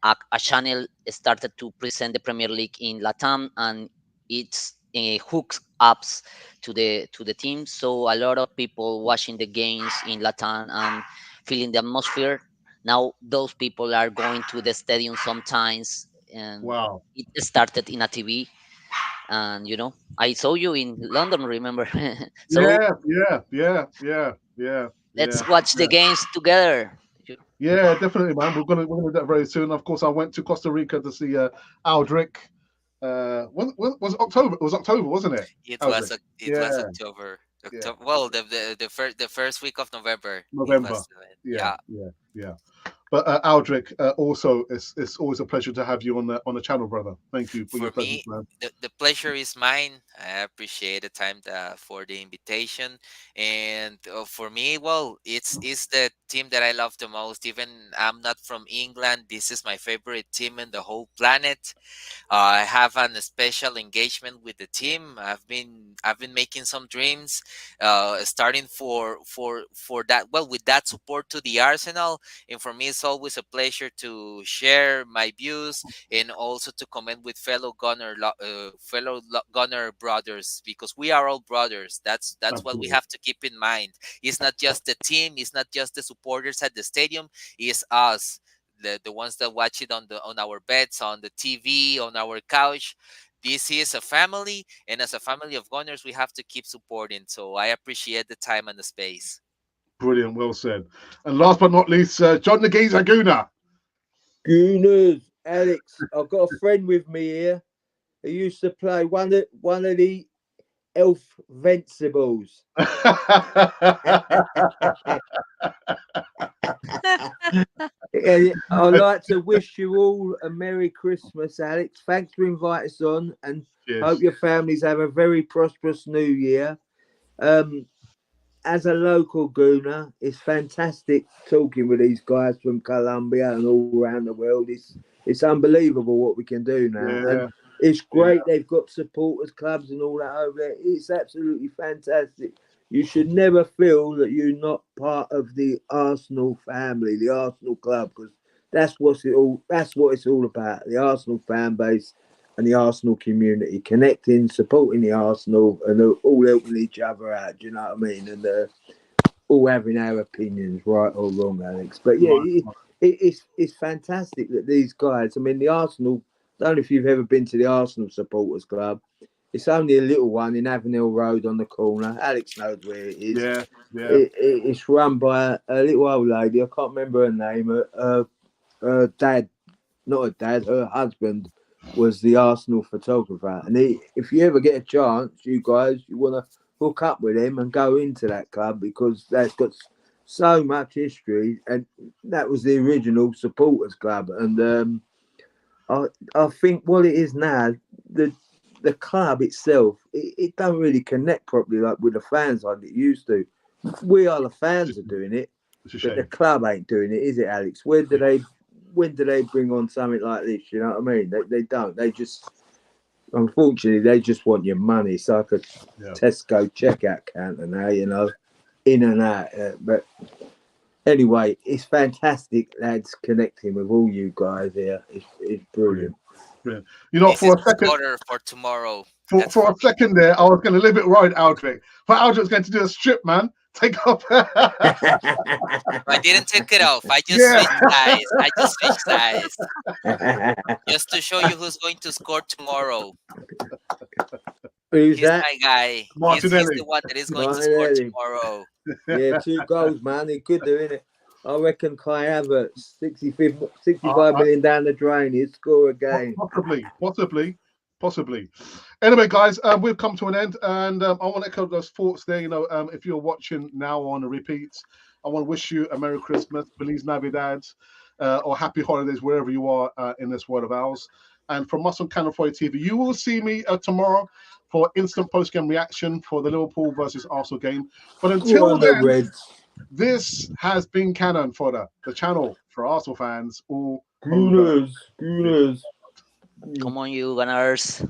A channel started to present the Premier League in Latam, and it's hooks ups to the team. So a lot of people watching the games in Latam and feeling the atmosphere. Now those people are going to the stadium sometimes, and Wow. it started in a TV. And I saw you in London, remember? So Yeah. let's watch the games together. Yeah, definitely, man. We're gonna do that very soon. Of course, I went to Costa Rica to see Aldrich. When was October? It was October, wasn't it? It was Aldrich. it was Yeah, October. yeah. Well, the first week of November. It November. was Yeah. But Aldrich, also, it's always a pleasure to have you on the channel, brother. Thank you for your For presence, me, man. the pleasure is mine. I appreciate the time for the invitation, and for me, well, it's the team that I love the most. Even I'm not from England, this is my favorite team in the whole planet. I have an special engagement with the team. I've been making some dreams, starting for that. Well, with that support to the Arsenal, and for me, it's always a pleasure to share my views and also to comment with fellow Gunner brothers, because we are all brothers. That's what we Absolutely. have to keep in mind. It's not just the team. It's not just the supporters at the stadium. It's us, the ones that watch it on our beds, on the TV, on our couch. This is a family, and as a family of Gunners, we have to keep supporting. So I appreciate the time and the space. Brilliant. Well said. And last but not least, John the Geezer Gooner. Gooners, Alex, I've got a friend with me here who used to play one of the Elf Vencibles. I'd like to wish you all a Merry Christmas, Alex. Thanks for inviting us on, and Cheers. hope your families have a very prosperous New Year. As a local Gooner, it's fantastic talking with these guys from Colombia and all around the world. It's unbelievable what we can do now. Yeah. And it's great they've got supporters clubs and all that over there. It's absolutely fantastic. You should never feel that you're not part of the Arsenal family, the Arsenal club, because that's what it's all about. The Arsenal fan base and the Arsenal community, connecting, supporting the Arsenal, and all helping each other out. Do you know what I mean? And all having our opinions, right or wrong, Alex. But yeah, it's fantastic that these guys. I mean, the Arsenal. I don't know if you've ever been to the Arsenal supporters club. It's only a little one in Avenel Road on the corner. Alex knows where it is. Yeah. It's run by a little old lady. I can't remember her name. Her dad, not her dad, her husband was the Arsenal photographer. And if you ever get a chance, you guys, you want to hook up with him and go into that club, because that's got so much history. And that was the original supporters club. And I think what it is now, the club itself, it don't really connect properly like with the fans like it used to. We are the fans are doing it, It's a but the shame. club ain't doing it, is it, Alex? When do they bring on something like this? You know what I mean? They don't. They just, unfortunately, they just want your money. It's like a Tesco checkout counter now, in and out. But anyway, it's fantastic, lads, connecting with all you guys here. It's brilliant. Brilliant. You know, This for is a second, Fodder for tomorrow. for a second there, I was going to a little bit worried, Aldrich. But Aldrich's going to do a strip, man. Take off. I didn't take it off. I just Yeah. switched sides. I just switched sides. Just to show you who's going to score tomorrow. Who's He's that? my guy. He's Martinelli. the one that is going to score Martinelli. tomorrow. Yeah, 2 goals, man. He could do it. I reckon Kai Havertz, 65 million down the drain, he'd score again. Possibly. Anyway, guys, we've come to an end, and I want to echo those thoughts there. You know, if you're watching now on the repeats, I want to wish you a Merry Christmas, Feliz Navidad, or Happy Holidays wherever you are in this world of ours. And from us on Cannon Fodder TV, you will see me tomorrow for instant post-game reaction for the Liverpool versus Arsenal game. But until then, this has been Cannon Fodder, the channel for Arsenal fans all over. Gooners. Come on, you Gunners.